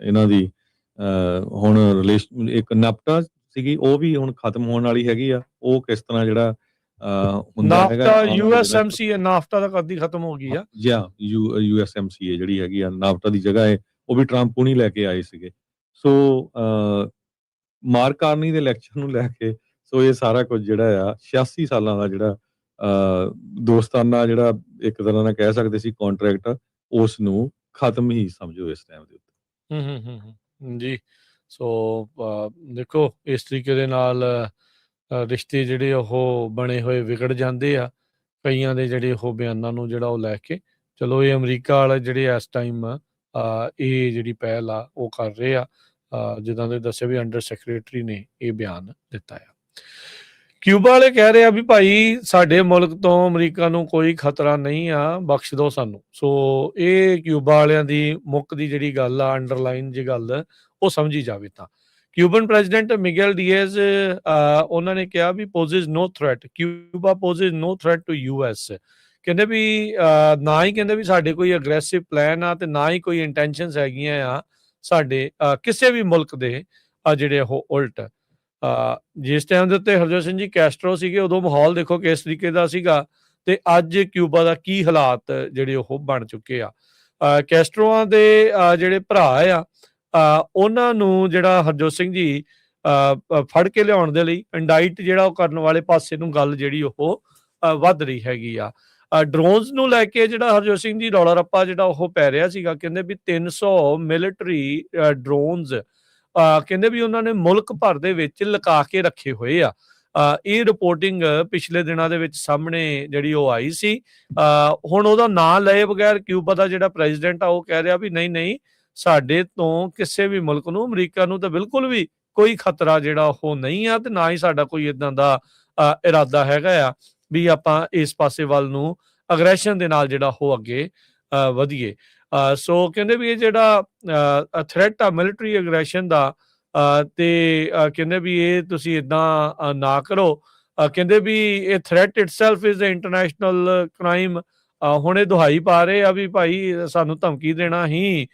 ਇਹਨਾਂ ਦੀ ਹੁਣ ਰਿਲੇਸ਼ਨ ਇੱਕ ਨੈਫਟਾ ਸੀਗੀ ਉਹ ਵੀ ਹੁਣ ਖਤਮ ਹੋਣ ਵਾਲੀ ਹੈਗੀ ਆ। ਉਹ ਕਿਸ ਤਰ੍ਹਾਂ ਜਿਹੜਾ ਹੁੰਦਾ ਹੈਗਾ ਨਾਫਟਾ USMCA ਨਾਫਟਾ ਦਾ ਕਦੀ ਖਤਮ ਹੋ ਗਈ ਆ ਜਾਂ USMCA ਜਿਹੜੀ ਹੈਗੀ ਆ ਨਾਫਟਾ ਦੀ ਜਗ੍ਹਾ ਹੈ, ਉਹ ਵੀ ਟਰੰਪ ਹੁਣੀ ਲੈ ਕੇ ਆਏ ਸੀਗੇ। ਸੋ ਮਾਰਕ ਕਾਰਨੀ ਦੇ ਇਲੈਕਸ਼ਨ ਨੂੰ ਲੈ ਕੇ ਸੋ ਇਹ ਸਾਰਾ ਕੁਝ ਜਿਹੜਾ ਆ 86 ਸਾਲਾਂ ਦਾ ਜਿਹੜਾ ਦੋਸਤਾਨਾ ਜਿਹੜਾ ਇੱਕ ਤਰ੍ਹਾਂ ਨਾਲ ਕਹਿ ਸਕਦੇ ਸੀ ਕੰਟਰੈਕਟ, ਉਸ ਨੂੰ ਖਤਮ ਹੀ ਸਮਝੋ ਇਸ ਟਾਈਮ ਦੇ ਉੱਤੇ। ਜੀ। ਸੋ ਦੇਖੋ ਇਸ ਤਰੀਕੇ ਦੇ ਨਾਲ ਰਿਸ਼ਤੇ ਜਿਹੜੇ ਉਹ ਬਣੇ ਹੋਏ ਵਿਗੜ ਜਾਂਦੇ ਆ ਕਈਆਂ ਦੇ ਜਿਹੜੇ ਉਹ ਬਿਆਨਾਂ ਨੂੰ ਜਿਹੜਾ ਉਹ ਲੈ ਕੇ। ਚਲੋ ਇਹ ਅਮਰੀਕਾ ਵਾਲੇ ਜਿਹੜੇ ਇਸ ਟਾਈਮ ਇਹ ਜਿਹੜੀ ਪਹਿਲ ਆ ਉਹ ਕਰ ਰਹੇ ਆ, ਜਿੱਦਾਂ ਦੇ ਦੱਸਿਆ ਵੀ ਅੰਡਰ ਸੈਕਟਰੀ ਨੇ ਇਹ ਬਿਆਨ ਦਿੱਤਾ ਆ। ਕਿਊਬਾ ਵਾਲੇ ਕਹਿ ਰਹੇ ਆ ਵੀ ਭਾਈ ਸਾਡੇ ਮੁਲਕ ਤੋਂ ਅਮਰੀਕਾ ਨੂੰ ਕੋਈ ਖਤਰਾ ਨਹੀਂ ਆ, ਬਖਸ਼ ਦਿਓ ਸਾਨੂੰ। ਸੋ ਇਹ ਕਿਊਬਾ ਵਾਲਿਆਂ ਦੀ ਮੁੱਖ ਦੀ ਜਿਹੜੀ ਗੱਲ ਆ, ਅੰਡਰਲਾਈਨ ਜੀ ਗੱਲ ਉਹ ਸਮਝੀ ਜਾਵੇ ਤਾਂ ਕਿਊਬਨ ਪ੍ਰੈਜ਼ੀਡੈਂਟ ਮਿਗੇਲ ਡੀਏਜ਼ ਉਹਨਾਂ ਨੇ ਕਿਹਾ ਵੀ poses no threat, Cuba poses no threat to US। ਕਹਿੰਦੇ ਵੀ ਨਾ ਹੀ ਕਹਿੰਦੇ ਵੀ ਸਾਡੇ ਕੋਈ ਅਗਰੈਸਿਵ ਪਲਾਨ ਆ ਤੇ ਨਾ ਹੀ ਕੋਈ ਇੰਟੈਂਸ਼ਨਸ ਹੈਗੀਆਂ ਆ ਸਾਡੇ ਕਿਸੇ ਵੀ ਮੁਲਕ ਦੇ ਜਿਹੜੇ ਉਹ ਉਲਟ। ਜਿਸ ਟਾਈਮ ਦੇ ਉੱਤੇ ਹਰਜੋਤ ਸਿੰਘ ਜੀ ਕੈਸਟਰੋ ਸੀਗੇ ਉਦੋਂ ਮਾਹੌਲ ਦੇਖੋ ਕਿਸ ਤਰੀਕੇ ਦਾ ਸੀਗਾ ਤੇ ਅੱਜ ਕਿਊਬਾ ਦਾ ਕੀ ਹਾਲਾਤ ਜਿਹੜੇ ਉਹ ਬਣ ਚੁੱਕੇ ਆ। ਕੈਸਟਰੋਆਂ ਦੇ ਜਿਹੜੇ ਭਰਾ ਆ ਉਹਨਾਂ ਨੂੰ ਜਿਹੜਾ ਹਰਜੋਤ ਸਿੰਘ ਜੀ ਫੜ ਕੇ ਲਿਆਉਣ ਦੇ ਲਈ ਇੰਡਾਈਟ ਜਿਹੜਾ ਉਹ ਕਰਨ ਵਾਲੇ ਪਾਸੇ ਨੂੰ ਗੱਲ ਜਿਹੜੀ ਉਹ ਵੱਧ ਰਹੀ ਹੈਗੀ ਆ। ਡਰੋਨਸ ਨੂੰ ਲੈ ਕੇ ਜਿਹੜਾ ਹਰਜੋਤ ਸਿੰਘ ਜੀ ਰੌਲਾ ਰੱਪਾ ਜਿਹੜਾ ਉਹ ਪੈ ਰਿਹਾ ਸੀਗਾ, ਕਹਿੰਦੇ ਵੀ 300 ਮਿਲਟਰੀ ਡਰੋਨਸ ਕਹਿੰਦੇ ਵੀ ਉਹਨਾਂ ਨੇ ਮੁਲਕ ਭਰ ਦੇ ਵਿੱਚ ਲੁਕਾ ਕੇ ਰੱਖੇ ਹੋਏ ਆ। ਇਹ ਰਿਪੋਰਟਿੰਗ ਪਿਛਲੇ ਦਿਨਾਂ ਦੇ ਵਿੱਚ ਸਾਹਮਣੇ ਜਿਹੜੀ ਉਹ ਆਈ ਸੀ। ਹੁਣ ਉਹਦਾ ਨਾਂ ਲਏ ਬਗੈਰ ਕਿਊਬਾ ਦਾ ਜਿਹੜਾ ਪ੍ਰੈਜ਼ੀਡੈਂਟ ਆ ਉਹ ਕਹਿ ਰਿਹਾ ਵੀ ਨਹੀਂ ਸਾਡੇ ਤੋਂ ਕਿਸੇ ਵੀ ਮੁਲਕ ਨੂੰ, ਅਮਰੀਕਾ ਨੂੰ ਤਾਂ ਬਿਲਕੁਲ ਵੀ ਕੋਈ ਖਤਰਾ ਜਿਹੜਾ ਉਹ ਨਹੀਂ ਆ ਤੇ ਨਾ ਹੀ ਸਾਡਾ ਕੋਈ ਇਦਾਂ ਦਾ ਇਰਾਦਾ ਹੈਗਾ ਆ ਵੀ ਆਪਾਂ ਇਸ ਪਾਸੇ ਵੱਲ ਨੂੰ ਅਗਰੈਸ਼ਨ ਦੇ ਨਾਲ ਜਿਹੜਾ ਉਹ ਅੱਗੇ ਵਧੀਏ। ਸੋ ਕਹਿੰਦੇ ਵੀ ਇਹ ਜਿਹੜਾ ਥ੍ਰੈਟ ਆ ਮਿਲਟਰੀ ਅਗਰੈਸ਼ਨ ਦਾ ਤੇ ਕਹਿੰਦੇ ਵੀ ਇਹ ਤੁਸੀਂ ਇਦਾਂ ਨਾ ਕਰੋ। ਕਹਿੰਦੇ ਵੀ ਇਹ threat itself is a international crime. ਹੁਣ ਇਹ ਦੁਹਾਈ ਪਾ ਰਹੇ ਆ ਵੀ ਭਾਈ ਸਾਨੂੰ ਧਮਕੀ ਦੇਣਾ ਹੀ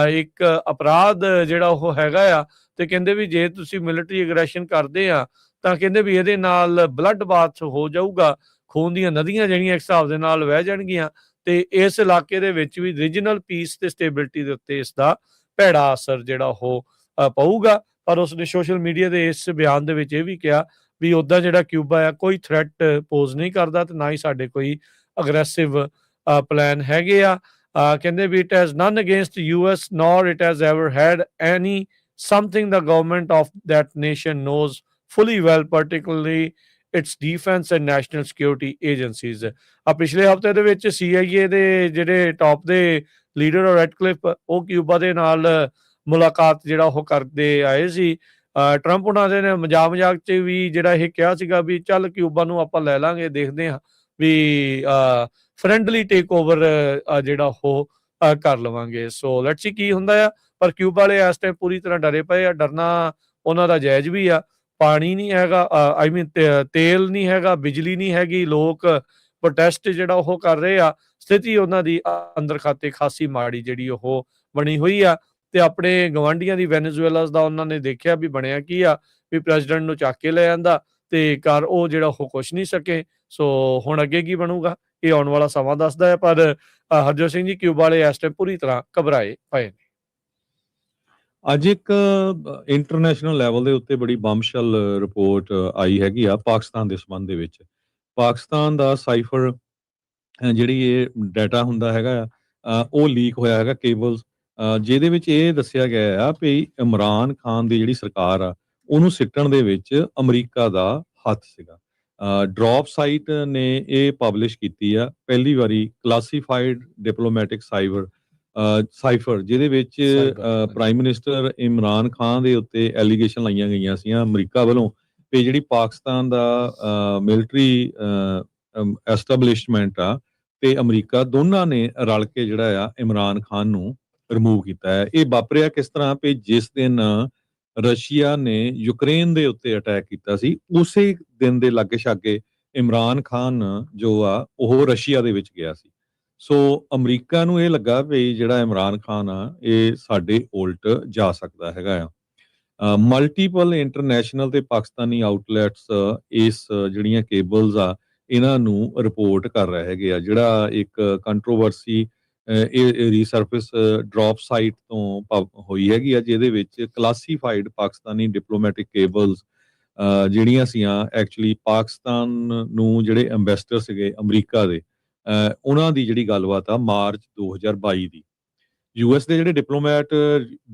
ਇੱਕ ਅਪਰਾਧ ਜਿਹੜਾ ਉਹ ਹੈਗਾ ਆ। ਤੇ ਕਹਿੰਦੇ ਵੀ ਜੇ ਤੁਸੀਂ ਮਿਲਟਰੀ ਅਗਰੈਸ਼ਨ ਕਰਦੇ ਆ ਤਾਂ ਕਹਿੰਦੇ ਵੀ ਇਹਦੇ ਨਾਲ ਬਲੱਡ ਬਾਥ ਹੋ ਜਾਊਗਾ, ਖੂਨ ਦੀਆਂ ਨਦੀਆਂ ਜਿਹੜੀਆਂ ਇੱਕ ਹਿਸਾਬ ਦੇ ਨਾਲ ਵਹਿ ਜਾਣਗੀਆਂ ਤੇ ਇਸ ਇਲਾਕੇ ਦੇ ਵਿੱਚ ਵੀ ਰੀਜਨਲ ਪੀਸ ਤੇ ਸਟੇਬਿਲਿਟੀ ਦੇ ਉੱਤੇ ਇਸ ਦਾ ਭੈੜਾ ਅਸਰ ਜਿਹੜਾ ਉਹ ਪਊਗਾ। ਪਰ ਉਸਨੇ ਸੋਸ਼ਲ ਮੀਡੀਆ ਦੇ ਇਸ ਬਿਆਨ ਦੇ ਵਿੱਚ ਇਹ ਵੀ ਕਿਹਾ ਵੀ ਉੱਦਾਂ ਜਿਹੜਾ ਕਿਊਬਾ ਆ ਕੋਈ ਥ੍ਰੈਟ ਪੋਜ਼ ਨਹੀਂ ਕਰਦਾ ਤੇ ਨਾ ਹੀ ਸਾਡੇ ਕੋਈ ਅਗਰੈਸਿਵ ਪਲਾਨ ਹੈਗੇ ਆ। ਕਹਿੰਦੇ ਵੀ it has none against US nor it has ever had any something the government of that nation knows fully well, particularly its defense and national security agencies. ਪਿਛਲੇ ਹਫਤੇ ਦੇ ਵਿੱਚ CIA ਦੇ ਜਿਹੜੇ ਟੌਪ ਦੇ ਲੀਡਰ ਰੈਡਕਲਿਫ ਉਹ Cuba ਦੇ ਨਾਲ ਮੁਲਾਕਾਤ ਜਿਹੜਾ ਉਹ ਕਰਦੇ ਆਏ ਸੀ। ਟਰੰਪ ਉਹਨਾਂ ਦੇ ਨੇ ਮਜ਼ਾਕ 'ਚ ਵੀ ਜਿਹੜਾ ਇਹ ਕਿਹਾ ਸੀਗਾ ਵੀ ਚੱਲ ਕਿਊਬਾ ਨੂੰ ਆਪਾਂ ਲੈ ਲਾਂਗੇ, ਦੇਖਦੇ ਹਾਂ ਵੀ ਫਰੈਂਡਲੀ ਟੇਕ ਓਵਰ ਜਿਹੜਾ ਉਹ ਕਰ ਲਵਾਂਗੇ। ਸੋ ਲੈਟਸ ਸੀ ਕੀ ਹੁੰਦਾ ਆ। ਪਰ ਕਿਊਬਾ ਵਾਲੇ ਇਸ ਟਾਈਮ ਪੂਰੀ ਤਰ੍ਹਾਂ ਡਰੇ ਪਏ ਆ। ਡਰਨਾ ਉਹਨਾਂ ਦਾ ਜਾਇਜ਼ ਵੀ ਆ। ਪਾਣੀ ਨਹੀਂ ਹੈਗਾ, ਆਈ ਮੀਨ ਤੇਲ ਨਹੀਂ ਹੈਗਾ, ਬਿਜਲੀ ਨਹੀਂ ਹੈਗੀ, ਲੋਕ ਪ੍ਰੋਟੈਸਟ ਜਿਹੜਾ ਉਹ ਕਰ ਰਹੇ ਆ। ਸਥਿਤੀ ਉਹਨਾਂ ਦੀ ਅੰਦਰ ਖਾਤੇ ਖਾਸੀ ਮਾੜੀ ਜਿਹੜੀ ਉਹ ਬਣੀ ਹੋਈ ਆ। ਤੇ ਆਪਣੇ ਗਵਾਂਢੀਆਂ ਦੀ ਵੈਨੇਜ਼ੁਏਲਾ ਦਾ ਉਹਨਾਂ ਨੇ ਦੇਖਿਆ ਵੀ ਬਣਿਆ ਕੀ ਆ, ਵੀ ਪ੍ਰੈਜ਼ੀਡੈਂਟ ਨੂੰ ਚੱਕ ਕੇ ਲੈ ਜਾਂਦਾ ਤੇ ਕਰ ਉਹ ਜਿਹੜਾ ਉਹ ਕੁਛ ਨਹੀਂ ਸਕੇ। ਸੋ ਹੁਣ ਅੱਗੇ ਕੀ ਬਣੂਗਾ ਇਹ ਆਉਣ ਵਾਲਾ ਸਮਾਂ ਦੱਸਦਾ ਹੈ। ਪਰ ਹਰਜੋਤ ਸਿੰਘ ਜੀ ਕਿਊਬਾ ਵਾਲੇ ਇਸ ਟਾਈਮ ਪੂਰੀ ਤਰ੍ਹਾਂ ਘਬਰਾਏ ਪਏ ਨੇ। ਅੱਜ ਇੱਕ ਇੰਟਰਨੈਸ਼ਨਲ ਲੈਵਲ ਦੇ ਉੱਤੇ ਬੜੀ ਬੰਬਸ਼ੈਲ ਰਿਪੋਰਟ ਆਈ ਹੈਗੀ ਆ ਪਾਕਿਸਤਾਨ ਦੇ ਸੰਬੰਧ ਦੇ ਵਿੱਚ। ਪਾਕਿਸਤਾਨ ਦਾ ਸਾਈਫਰ ਜਿਹੜੀ ਇਹ ਡਾਟਾ ਹੁੰਦਾ ਹੈਗਾ ਉਹ ਲੀਕ ਹੋਇਆ ਹੈਗਾ ਕੇਬਲਸ, ਜਿਹਦੇ ਵਿੱਚ ਇਹ ਦੱਸਿਆ ਗਿਆ ਆ ਵੀ ਇਮਰਾਨ ਖਾਨ ਦੀ ਜਿਹੜੀ ਸਰਕਾਰ ਆ ਉਹਨੂੰ ਸਿੱਟਣ ਦੇ ਵਿੱਚ ਅਮਰੀਕਾ ਦਾ ਹੱਥ ਸੀਗਾ। ਡਰੌਪ ਸਾਈਟ ਨੇ ਇਹ ਪਬਲਿਸ਼ ਕੀਤੀ ਆ ਪਹਿਲੀ ਵਾਰੀ ਕਲਾਸੀਫਾਈਡ ਡਿਪਲੋਮੈਟਿਕ ਸਾਈਫਰ, ਜਿਹਦੇ ਵਿੱਚ ਪ੍ਰਾਈਮ ਮਿਨਿਸਟਰ ਇਮਰਾਨ ਖਾਨ ਦੇ ਉੱਤੇ ਐਲੀਗੇਸ਼ਨ ਲਾਈਆਂ ਗਈਆਂ ਸੀ ਅਮਰੀਕਾ ਵੱਲੋਂ ਵੀ ਜਿਹੜੀ ਪਾਕਿਸਤਾਨ ਦਾ ਮਿਲਟਰੀ ਐਸਟੈਬਲਿਸ਼ਮੈਂਟ ਆ ਤੇ ਅਮਰੀਕਾ ਦੋਨਾਂ ਨੇ ਰਲ ਕੇ ਜਿਹੜਾ ਆ ਇਮਰਾਨ ਖਾਨ ਨੂੰ ਰਿਮੂਵ ਕੀਤਾ ਹੈ। ਇਹ ਵਾਪਰਿਆ ਕਿਸ ਤਰ੍ਹਾਂ ਵੀ ਜਿਸ ਦਿਨ ਰਸ਼ੀਆ ਨੇ ਯੂਕਰੇਨ ਦੇ ਉੱਤੇ ਅਟੈਕ ਕੀਤਾ ਸੀ ਉਸੇ ਦਿਨ ਦੇ ਲਾਗੇ ਛਾਗੇ ਇਮਰਾਨ ਖਾਨ ਜੋ ਆ ਉਹ ਰਸ਼ੀਆ ਦੇ ਵਿੱਚ ਗਿਆ ਸੀ। ਸੋ ਅਮਰੀਕਾ ਨੂੰ ਇਹ ਲੱਗਾ ਵੀ ਜਿਹੜਾ ਇਮਰਾਨ ਖਾਨ ਆ ਇਹ ਸਾਡੇ ਉਲਟ ਜਾ ਸਕਦਾ ਹੈਗਾ ਆ। ਮਲਟੀਪਲ ਇੰਟਰਨੈਸ਼ਨਲ ਤੇ ਪਾਕਿਸਤਾਨੀ ਆਊਟਲੈਟਸ ਇਸ ਜਿਹੜੀਆਂ ਕੇਬਲਸ ਆ ਇਹਨਾਂ ਨੂੰ ਰਿਪੋਰਟ ਕਰ ਰਹੇ ਹੈਗੇ ਆ। ਜਿਹੜਾ ਇੱਕ ਕੰਟਰੋਵਰਸੀ ਇਹ ਰੀਸਰਫੇਸ ਡਰੌਪ ਸਾਈਟ ਤੋਂ ਹੋਈ ਹੈਗੀ ਆ, ਜਿਹਦੇ ਵਿੱਚ ਕਲਾਸੀਫਾਈਡ ਪਾਕਿਸਤਾਨੀ ਡਿਪਲੋਮੈਟਿਕ ਕੇਬਲਸ ਜਿਹੜੀਆਂ ਸੀਆਂ ਐਕਚੁਅਲੀ ਪਾਕਿਸਤਾਨ ਨੂੰ ਜਿਹੜੇ ਐਂਬੈਸਡਰ ਸੀਗੇ ਅਮਰੀਕਾ ਦੇ ਉਹਨਾਂ ਦੀ ਜਿਹੜੀ ਗੱਲਬਾਤ ਆ ਮਾਰਚ 2022 ਦੀ। US ਦੇ ਜਿਹੜੇ ਡਿਪਲੋਮੈਟ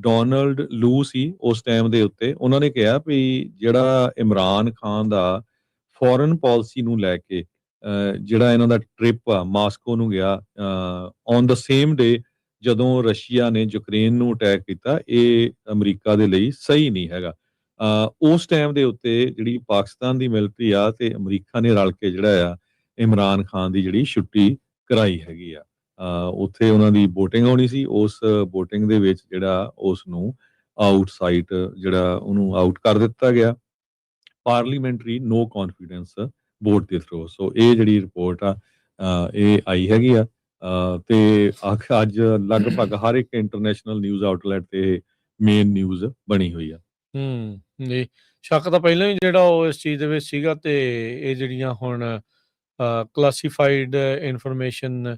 ਡੋਨਲਡ ਲੂ ਸੀ ਉਸ ਟਾਈਮ ਦੇ ਉੱਤੇ ਉਹਨਾਂ ਨੇ ਕਿਹਾ ਵੀ ਜਿਹੜਾ ਇਮਰਾਨ ਖਾਨ ਦਾ ਫੋਰਨ ਪਾਲਿਸੀ ਨੂੰ ਲੈ ਕੇ ਜਿਹੜਾ ਇਹਨਾਂ ਦਾ ਟ੍ਰਿਪ ਆ ਮਾਸਕੋ ਨੂੰ ਗਿਆ ਔਨ ਦਾ ਸੇਮ ਡੇ ਜਦੋਂ ਰਸ਼ੀਆ ਨੇ ਯੂਕਰੇਨ ਨੂੰ ਅਟੈਕ ਕੀਤਾ, ਇਹ ਅਮਰੀਕਾ ਦੇ ਲਈ ਸਹੀ ਨਹੀਂ ਹੈਗਾ। ਉਸ ਟਾਈਮ ਦੇ ਉੱਤੇ ਜਿਹੜੀ ਪਾਕਿਸਤਾਨ ਦੀ ਮਿਲਟਰੀ ਆ ਤੇ ਅਮਰੀਕਾ ਨੇ ਰਲ ਕੇ ਜਿਹੜਾ ਆ ਇਮਰਾਨ ਖਾਨ ਦੀ ਜਿਹੜੀ ਛੁੱਟੀ ਕਰਾਈ ਹੈਗੀ ਆ। ਉੱਥੇ ਉਹਨਾਂ ਦੀ ਵੋਟਿੰਗ ਹੋਣੀ ਸੀ, ਉਸ ਵੋਟਿੰਗ ਦੇ ਵਿੱਚ ਜਿਹੜਾ ਉਸ ਨੂੰ ਆਊਟਸਾਈਡ ਜਿਹੜਾ ਉਹਨੂੰ ਆਊਟ ਕਰ ਦਿੱਤਾ ਗਿਆ ਪਾਰਲੀਮੈਂਟਰੀ ਨੋ ਕੌਨਫੀਡੈਂਸ ਵੋਟ ਦੇ ਥਰੂ। ਸੋ ਇਹ ਜਿਹੜੀ ਰਿਪੋਰਟ ਆ ਇਹ ਆਈ ਹੈਗੀ ਆ ਤੇ ਅੱਜ ਲਗਭਗ ਹਰ ਇੱਕ ਇੰਟਰਨੈਸ਼ਨਲ ਨਿਊਜ਼ ਆਊਟਲੈਟ ਤੇ ਮੇਨ ਨਿਊਜ਼ ਬਣੀ ਹੋਈ ਆ। ਜੀ ਸ਼ੱਕ ਤਾਂ ਪਹਿਲਾਂ ਹੀ ਜਿਹੜਾ ਉਹ ਇਸ ਚੀਜ਼ ਦੇ ਵਿੱਚ ਸੀਗਾ ਤੇ ਇਹ ਜਿਹੜੀਆਂ ਹੁਣ ਕਲਾਸੀਫਾਈਡ ਇਨਫੋਰਮੇਸ਼ਨ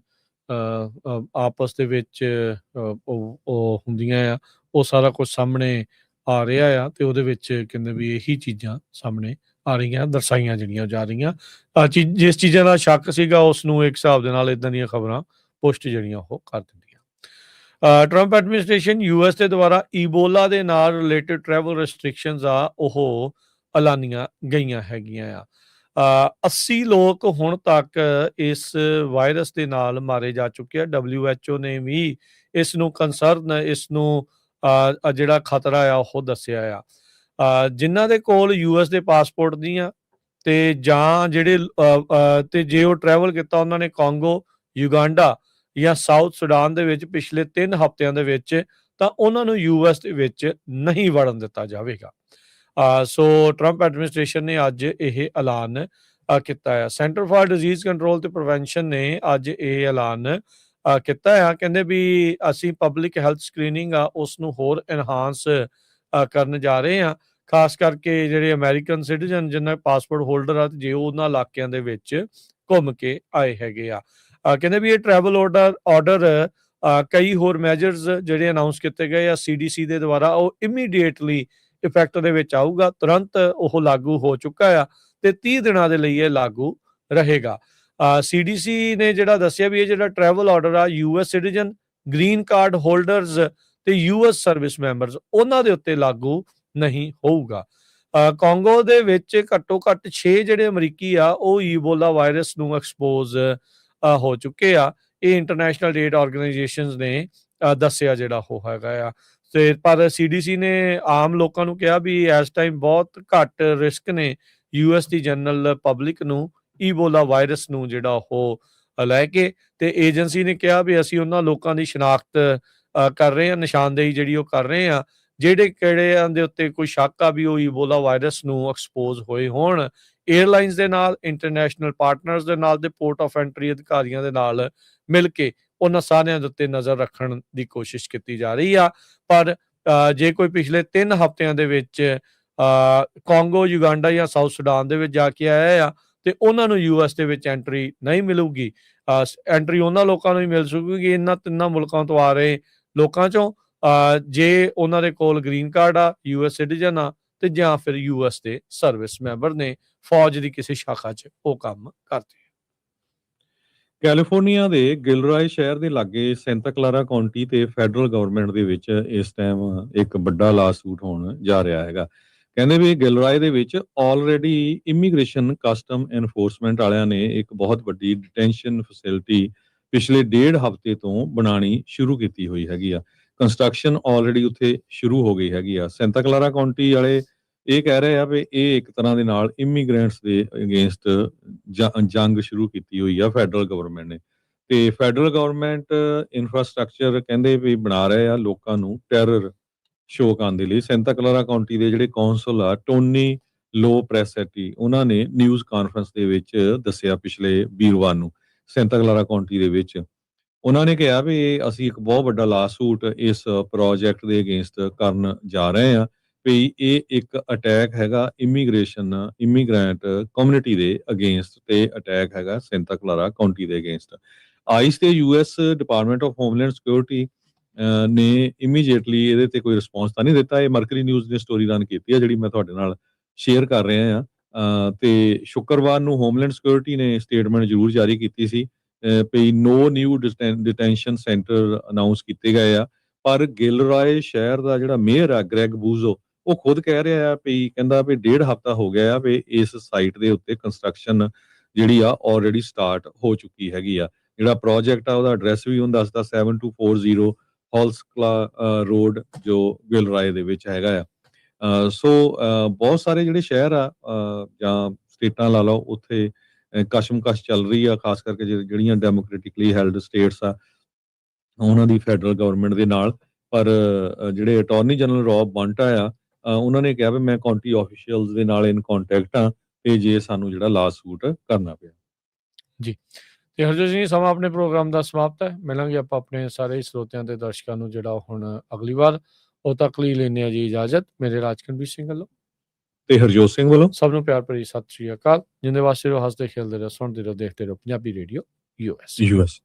ਆਪਸ ਦੇ ਵਿੱਚ ਉਹ ਹੁੰਦੀਆਂ ਆ, ਉਹ ਸਾਰਾ ਕੁਝ ਸਾਹਮਣੇ ਆ ਰਿਹਾ ਆ ਤੇ ਉਹਦੇ ਵਿੱਚ ਕਹਿੰਦੇ ਵੀ ਇਹੀ ਚੀਜ਼ਾਂ ਸਾਹਮਣੇ ਆ ਰਹੀਆਂ, ਦਰਸਾਈਆਂ ਜਿਹੜੀਆਂ ਜਾ ਰਹੀਆਂ। ਜਿਸ ਚੀਜ਼ਾਂ ਦਾ ਸ਼ੱਕ ਸੀਗਾ ਉਸ ਨੂੰ ਇੱਕ ਹਿਸਾਬ ਦੇ ਨਾਲ ਇਦਾਂ ਦੀਆਂ ਖਬਰਾਂ ਪੁਸ਼ਟ ਜਿਹੜੀਆਂ ਉਹ ਕਰ ਦਿੰਦੀਆਂ। ਟਰੰਪ ਐਡਮਿਨਿਸਟ੍ਰੇਸ਼ਨ US ਦੇ ਦੁਆਰਾ ਈਬੋਲਾ ਦੇ ਨਾਲ ਰਿਲੇਟਡ ਟਰੈਵਲ ਰੈਸਟ੍ਰਿਕਸ਼ਨਸ ਆ ਉਹ ਐਲਾਨੀਆਂ ਗਈਆਂ ਹੈਗੀਆਂ ਆ। 80 ਲੋਕ ਹੁਣ ਤੱਕ ਇਸ ਵਾਇਰਸ ਦੇ ਨਾਲ ਮਾਰੇ ਜਾ ਚੁੱਕੇ ਆ। WHO ਨੇ ਵੀ ਇਸ ਨੂੰ ਕੰਸਰਨ, ਇਸ ਨੂੰ ਜਿਹੜਾ ਖਤਰਾ ਆ ਉਹ ਦੱਸਿਆ ਆ। ਜਿਨ੍ਹਾਂ ਦੇ ਕੋਲ US ਦੇ ਪਾਸਪੋਰਟ ਦੀਆਂ ਤੇ ਜਾਂ ਜਿਹੜੇ ਤੇ ਜੇ ਉਹ ਟਰੈਵਲ ਕੀਤਾ ਉਹਨਾਂ ਨੇ ਕਾਂਗੋ, ਯੂਗਾਂਡਾ ਜਾਂ ਸਾਊਥ ਸੁਡਾਨ ਦੇ ਵਿੱਚ ਪਿਛਲੇ 3 ਹਫ਼ਤਿਆਂ ਦੇ ਵਿੱਚ, ਤਾਂ ਉਹਨਾਂ ਨੂੰ US ਦੇ ਵਿੱਚ ਨਹੀਂ ਵੜਨ ਦਿੱਤਾ ਜਾਵੇਗਾ। ਸੋ ਟਰੰਪ ਐਡਮਿਨਿਸਟ੍ਰੇਸ਼ਨ ਨੇ ਅੱਜ ਇਹ ਐਲਾਨ ਕੀਤਾ ਆ। ਸੈਂਟਰ ਫਾਰ ਡਿਜ਼ੀਜ਼ ਕੰਟਰੋਲ ਤੇ ਪ੍ਰੀਵੈਂਸ਼ਨ ਨੇ ਅੱਜ ਇਹ ਐਲਾਨ ਕੀਤਾ ਆ। ਕਹਿੰਦੇ ਵੀ ਅਸੀਂ ਪਬਲਿਕ ਹੈਲਥ ਸਕਰੀਨਿੰਗ ਆ ਉਸ ਨੂੰ ਹੋਰ ਐਨਹਾਂਸ ਕਰਨ ਜਾ ਰਹੇ ਹਾਂ, ਖਾਸ ਕਰਕੇ ਜਿਹੜੇ ਅਮਰੀਕਨ ਸਿਟੀਜ਼ਨ ਜਿਹਨਾਂ ਪਾਸਪੋਰਟ ਹੋਲਡਰ ਆ ਜੇ ਉਹਨਾਂ ਇਲਾਕਿਆਂ ਦੇ ਵਿੱਚ ਘੁੰਮ ਕੇ ਆਏ ਹੈਗੇ ਆ। ਕਹਿੰਦੇ ਵੀ ਇਹ ਟਰੈਵਲ ਆਰਡਰ ਕਈ ਹੋਰ ਮੈਜਰਸ ਜਿਹੜੇ ਅਨਾਉਂਸ ਕੀਤੇ ਗਏ ਆ CDC ਦੇ ਦੁਆਰਾ ਉਹ ਇਮੀਡੀਏਟਲੀ ਇਫੈਕਟ ਦੇ ਵਿੱਚ ਆਊਗਾ, ਤੁਰੰਤ ਉਹ ਲਾਗੂ ਹੋ ਚੁੱਕਾ ਆ ਤੇ 30 ਦਿਨਾਂ ਦੇ ਲਈ ਇਹ ਲਾਗੂ ਰਹੇਗਾ। CDC ਨੇ ਜਿਹੜਾ ਦੱਸਿਆ ਵੀ ਇਹ ਜਿਹੜਾ ਟਰੈਵਲ ਆਰਡਰ ਆ US citizen, green card holders ਤੇ US ਸਰਵਿਸ ਮੈਂਬਰਸ ਉਹਨਾਂ ਦੇ ਉੱਤੇ ਲਾਗੂ ਨਹੀਂ ਹੋਊਗਾ। ਕੋਂਗੋ ਦੇ ਵਿੱਚ ਘੱਟੋ ਘੱਟ 6 ਜਿਹੜੇ ਅਮਰੀਕੀ ਆ ਉਹ ਈਬੋਲਾ ਵਾਇਰਸ ਨੂੰ ਐਕਸਪੋਜ਼ ਹੋ ਚੁੱਕੇ ਆ। ਇਹ ਇੰਟਰਨੈਸ਼ਨਲ ਡੇਟ ਆਰਗੇਨਾਈਜੇਸ਼ਨਸ ਨੇ ਦੱਸਿਆ ਜਿਹੜਾ ਉਹ ਹੈਗਾ ਆ। ਤੇ ਪਰ CDC ਨੇ ਆਮ ਲੋਕਾਂ ਨੂੰ ਕਿਹਾ ਵੀ ਇਸ ਟਾਈਮ ਬਹੁਤ ਘੱਟ ਰਿਸਕ ਨੇ US ਦੀ ਜਨਰਲ ਪਬਲਿਕ ਨੂੰ ਈਬੋਲਾ ਵਾਇਰਸ ਨੂੰ ਜਿਹੜਾ ਉਹ ਲੈ ਕੇ। ਤੇ ਏਜੰਸੀ ਨੇ ਕਿਹਾ ਵੀ ਅਸੀਂ ਉਹਨਾਂ ਲੋਕਾਂ ਦੀ ਸ਼ਨਾਖਤ ਕਰ ਰਹੇ ਹਾਂ, ਨਿਸ਼ਾਨਦੇਹੀ ਜਿਹੜੀ ਉਹ ਕਰ ਰਹੇ ਹਾਂ ਜਿਹੜੇ ਕਿਹੜਿਆਂ ਦੇ ਉੱਤੇ ਕੋਈ ਸ਼ੱਕ ਆ ਵੀ ਉਹ ਈਬੋਲਾ ਵਾਇਰਸ ਨੂੰ ਐਕਸਪੋਜ਼ ਹੋਏ ਹੋਣ। 에ਅਰਲਾਈਨਸ ਦੇ ਨਾਲ, ਇੰਟਰਨੈਸ਼ਨਲ ਪਾਰਟਨਰਸ ਦੇ ਨਾਲ ਤੇ ਪੋਰਟ ਆਫ ਐਂਟਰੀ ਅਧਿਕਾਰੀਆਂ ਦੇ ਨਾਲ ਮਿਲ ਕੇ ਉਹਨਾਂ ਸਾਰਿਆਂ ਦੇ ਉੱਤੇ ਨਜ਼ਰ ਰੱਖਣ ਦੀ ਕੋਸ਼ਿਸ਼ ਕੀਤੀ ਜਾ ਰਹੀ ਆ। ਪਰ ਜੇ ਕੋਈ ਪਿਛਲੇ 3 ਹਫ਼ਤਿਆਂ ਦੇ ਵਿੱਚ ਕੋਂਗੋ, ਯੁਗਾਂਡਾ ਜਾਂ ਸਾਊਥ ਸੁਡਾਨ ਦੇ ਵਿੱਚ ਜਾ ਕੇ ਆਇਆ ਆ ਤੇ ਉਹਨਾਂ ਨੂੰ US ਦੇ ਵਿੱਚ ਐਂਟਰੀ ਨਹੀਂ ਮਿਲੂਗੀ। ਐਂਟਰੀ ਉਹਨਾਂ ਲੋਕਾਂ ਨੂੰ ਹੀ ਮਿਲ ਸਕੂਗੀ ਇਹਨਾਂ 3 ਮੁਲਕਾਂ ਤੋਂ ਆ ਰਹੇ ਲੋਕਾਂ ਚੋਂ ਜੇ ਉਹਨਾਂ ਦੇ ਕੋਲ ਗ੍ਰੀਨ ਕਾਰਡ ਆ, US ਸਿਟੀਜ਼ਨ ਆ ਤੇ ਜਾਂ ਫਿਰ US ਦੇ ਸਰਵਿਸ ਮੈਂਬਰ ਨੇ, ਫੌਜ ਦੀ ਕਿਸੇ ਸ਼ਾਖਾ 'ਚ ਉਹ ਕੰਮ ਕਰਦੇ। ਕੈਲੀਫੋਰਨੀਆ ਦੇ ਗਿਲਰਾਏ ਸ਼ਹਿਰ ਦੇ ਲਾਗੇ ਸੈਂਟਾ ਕਲਾਰਾ ਕਾਉਂਟੀ ਤੇ ਫੈਡਰਲ ਗਵਰਨਮੈਂਟ ਦੇ ਵਿੱਚ ਇਸ ਟਾਈਮ ਇੱਕ ਵੱਡਾ ਲਾਸੂਟ ਹੋਣ ਜਾ ਰਿਹਾ ਹੈਗਾ। ਕਹਿੰਦੇ ਵੀ ਗਿਲਰਾਏ ਦੇ ਵਿੱਚ ਆਲਰੇਡੀ ਇਮੀਗ੍ਰੇਸ਼ਨ ਕਸਟਮ ਐਨਫੋਰਸਮੈਂਟ ਵਾਲਿਆਂ ਨੇ ਇੱਕ ਬਹੁਤ ਵੱਡੀ ਡਿਟੈਂਸ਼ਨ ਫੈਸਿਲਿਟੀ ਪਿਛਲੇ 1.5 ਹਫ਼ਤੇ ਤੋਂ ਬਣਾਉਣੀ ਸ਼ੁਰੂ ਕੀਤੀ ਹੋਈ ਹੈਗੀ ਆ। ਕੰਸਟਰਕਸ਼ਨ ਆਲਰੇਡੀ ਉੱਥੇ ਸ਼ੁਰੂ ਹੋ ਗਈ ਹੈਗੀ ਆ। ਸੈਂਟਾ ਕਲਾਰਾ ਕਾਉਂਟੀ ਵਾਲੇ ਇਹ ਕਹਿ ਰਹੇ ਆ ਵੀ ਇਹ ਇੱਕ ਤਰ੍ਹਾਂ ਦੇ ਨਾਲ ਇਮੀਗ੍ਰੈਂਟਸ ਦੇ ਅਗੇਂਸਟ ਜੰਗ ਸ਼ੁਰੂ ਕੀਤੀ ਹੋਈ ਆ ਫੈਡਰਲ ਗਵਰਨਮੈਂਟ ਨੇ। ਤੇ ਫੈਡਰਲ ਗਵਰਨਮੈਂਟ ਇਨਫਰਾਸਟ੍ਰਕਚਰ ਕਹਿੰਦੇ ਵੀ ਬਣਾ ਰਹੇ ਆ ਲੋਕਾਂ ਨੂੰ ਟੈਰਰ ਸ਼ੋਅ ਕਰਨ ਦੇ ਲਈ। ਸੈਂਟਾ ਕਲਾਰਾ ਕਾਉਂਟੀ ਦੇ ਜਿਹੜੇ ਕੌਂਸਲ ਆ ਟੋਨੀ ਲੋ ਪ੍ਰੈਸੈਟੀ ਉਹਨਾਂ ਨੇ ਨਿਊਜ਼ ਕਾਨਫਰੰਸ ਦੇ ਵਿੱਚ ਦੱਸਿਆ ਪਿਛਲੇ ਵੀਰਵਾਰ ਨੂੰ ਸੈਂਟਾ ਕਲਾਰਾ ਕਾਉਂਟੀ ਦੇ ਵਿੱਚ। ਉਹਨਾਂ ਨੇ ਕਿਹਾ ਵੀ ਅਸੀਂ ਇੱਕ ਬਹੁਤ ਵੱਡਾ ਲਾਸੂਟ ਇਸ ਪ੍ਰੋਜੈਕਟ ਦੇ ਅਗੇਂਸਟ ਕਰਨ ਜਾ ਰਹੇ ਹਾਂ ਵੀ ਇਹ ਇੱਕ ਅਟੈਕ ਹੈਗਾ ਇਮੀਗ੍ਰੈਂਟ ਕਮਿਊਨਿਟੀ ਦੇ ਅਗੇਂਸਟ ਤੇ ਅਟੈਕ ਹੈਗਾ ਸੈਂਟਾ ਕਲਾਰਾ ਕਾਉਂਟੀ ਦੇ ਅਗੇਂਸਟ। ਆਈਸ ਤੇ US department of homeland security ਨੇ ਇਮੀਡੀਏਟਲੀ ਇਹਦੇ ਤੇ ਕੋਈ ਰਿਸਪੌਂਸ ਤਾਂ ਨਹੀਂ ਦਿੱਤਾ। ਇਹ ਮਰਕਰੀ ਨਿਊਜ਼ ਨੇ ਸਟੋਰੀ ਰਨ ਕੀਤੀ ਹੈ ਜਿਹੜੀ ਮੈਂ ਤੁਹਾਡੇ ਨਾਲ ਸ਼ੇਅਰ ਕਰ ਰਿਹਾ ਹਾਂ। ਤੇ ਸ਼ੁੱਕਰਵਾਰ ਨੂੰ ਹੋਮਲੈਂਡ ਸਿਕਿਉਰਿਟੀ ਨੇ ਸਟੇਟਮੈਂਟ ਜ਼ਰੂਰ ਜਾਰੀ ਕੀਤੀ ਸੀ ਵੀ ਨੋ ਨਿਊ ਡਿਟੈਂਸ਼ਨ ਸੈਂਟਰ ਅਨਾਉਂਸ ਕੀਤੇ ਗਏ ਆ। ਪਰ ਗਿਲਰਾਏ ਸ਼ਹਿਰ ਦਾ ਜਿਹੜਾ ਮੇਅਰ ਆ ਗ੍ਰੈਗ ਬੂਜ਼ੋ ਉਹ ਖੁਦ ਕਹਿ ਰਿਹਾ ਆ ਵੀ ਕਹਿੰਦਾ ਵੀ 1.5 ਹਫ਼ਤਾ ਹੋ ਗਿਆ ਆ ਵੀ ਇਸ ਸਾਈਟ ਦੇ ਉੱਤੇ ਕੰਸਟਰਕਸ਼ਨ ਜਿਹੜੀ ਆ ਆਲਰੇਡੀ ਸਟਾਰਟ ਹੋ ਚੁੱਕੀ ਹੈਗੀ ਆ। ਜਿਹੜਾ ਪ੍ਰੋਜੈਕਟ ਆ ਉਹਦਾ ਐਡਰੈਸ ਵੀ ਉਹਨੂੰ ਦੱਸਦਾ 7240 ਹੌਲਸਕਲਾ ਰੋਡ ਜੋ ਗਿਲਰਾਏ ਦੇ ਵਿੱਚ ਹੈਗਾ ਆ। ਸੋ ਬਹੁਤ ਸਾਰੇ ਜਿਹੜੇ ਸ਼ਹਿਰ ਆ ਜਾਂ ਸਟੇਟਾਂ ਲਾ ਲਓ ਉੱਥੇ ਕਸ਼ਮਕਸ਼ ਚੱਲ ਰਹੀ ਆ, ਖਾਸ ਕਰਕੇ ਜਿਹੜੀਆਂ ਡੈਮੋਕ੍ਰੈਟਿਕਲੀ ਹੈਲਡ ਸਟੇਟਸ ਆ ਉਹਨਾਂ ਦੀ ਫੈਡਰਲ ਗਵਰਨਮੈਂਟ ਦੇ ਨਾਲ। ਪਰ ਜਿਹੜੇ ਅਟਾਰਨੀ ਜਨਰਲ ਰੌਬ ਬੰਟਾ ਆ ਉਹਨਾਂ ਨੇ ਕਿਹਾ ਵੀ ਮੈਂ ਕਾਉਂਟੀ ਆਫੀਸ਼ੀਅਲਸ ਦੇ ਨਾਲ ਇਨ ਕੰਟੈਕਟ ਆ ਤੇ ਜੇ ਸਾਨੂੰ ਜਿਹੜਾ ਲਾਸੂਟ ਕਰਨਾ ਪਿਆ। ਜੀ ਤੇ ਹਰਜੋਤ ਸਿੰਘ ਸਮਾਂ ਆਪਣੇ ਪ੍ਰੋਗਰਾਮ ਦਾ ਸਮਾਪਤ ਹੈ। ਮਿਲਾਂਗੇ ਆਪਾਂ ਆਪਣੇ ਸਾਰੇ ਸਰੋਤਿਆਂ ਤੇ ਦਰਸ਼ਕਾਂ ਨੂੰ ਜਿਹੜਾ ਹੁਣ ਅਗਲੀ ਵਾਰ। ਉਹ ਤੱਕ ਲਈ ਲੈਂਦੇ ਆ ਜੀ ਇਜਾਜ਼ਤ। ਮੇਰੇ ਰਾਜਕਨਵੀਰ ਸਿੰਘ ਵੱਲੋਂ ਤੇ ਹਰਜੋਤ ਸਿੰਘ ਵੱਲੋਂ ਸਭ ਨੂੰ ਪਿਆਰ ਭਰੀ ਸਤਿ ਸ਼੍ਰੀ ਅਕਾਲ। ਜਿੰਦੇ ਵਾਸਤੇ ਰਹੋ, ਹੱਸਦੇ ਖੇਡਦੇ ਰਹੋ, ਸੁਣਦੇ ਰਹੋ, ਦੇਖਦੇ ਰਹੋ ਪੰਜਾਬੀ ਰੇਡੀਓ US।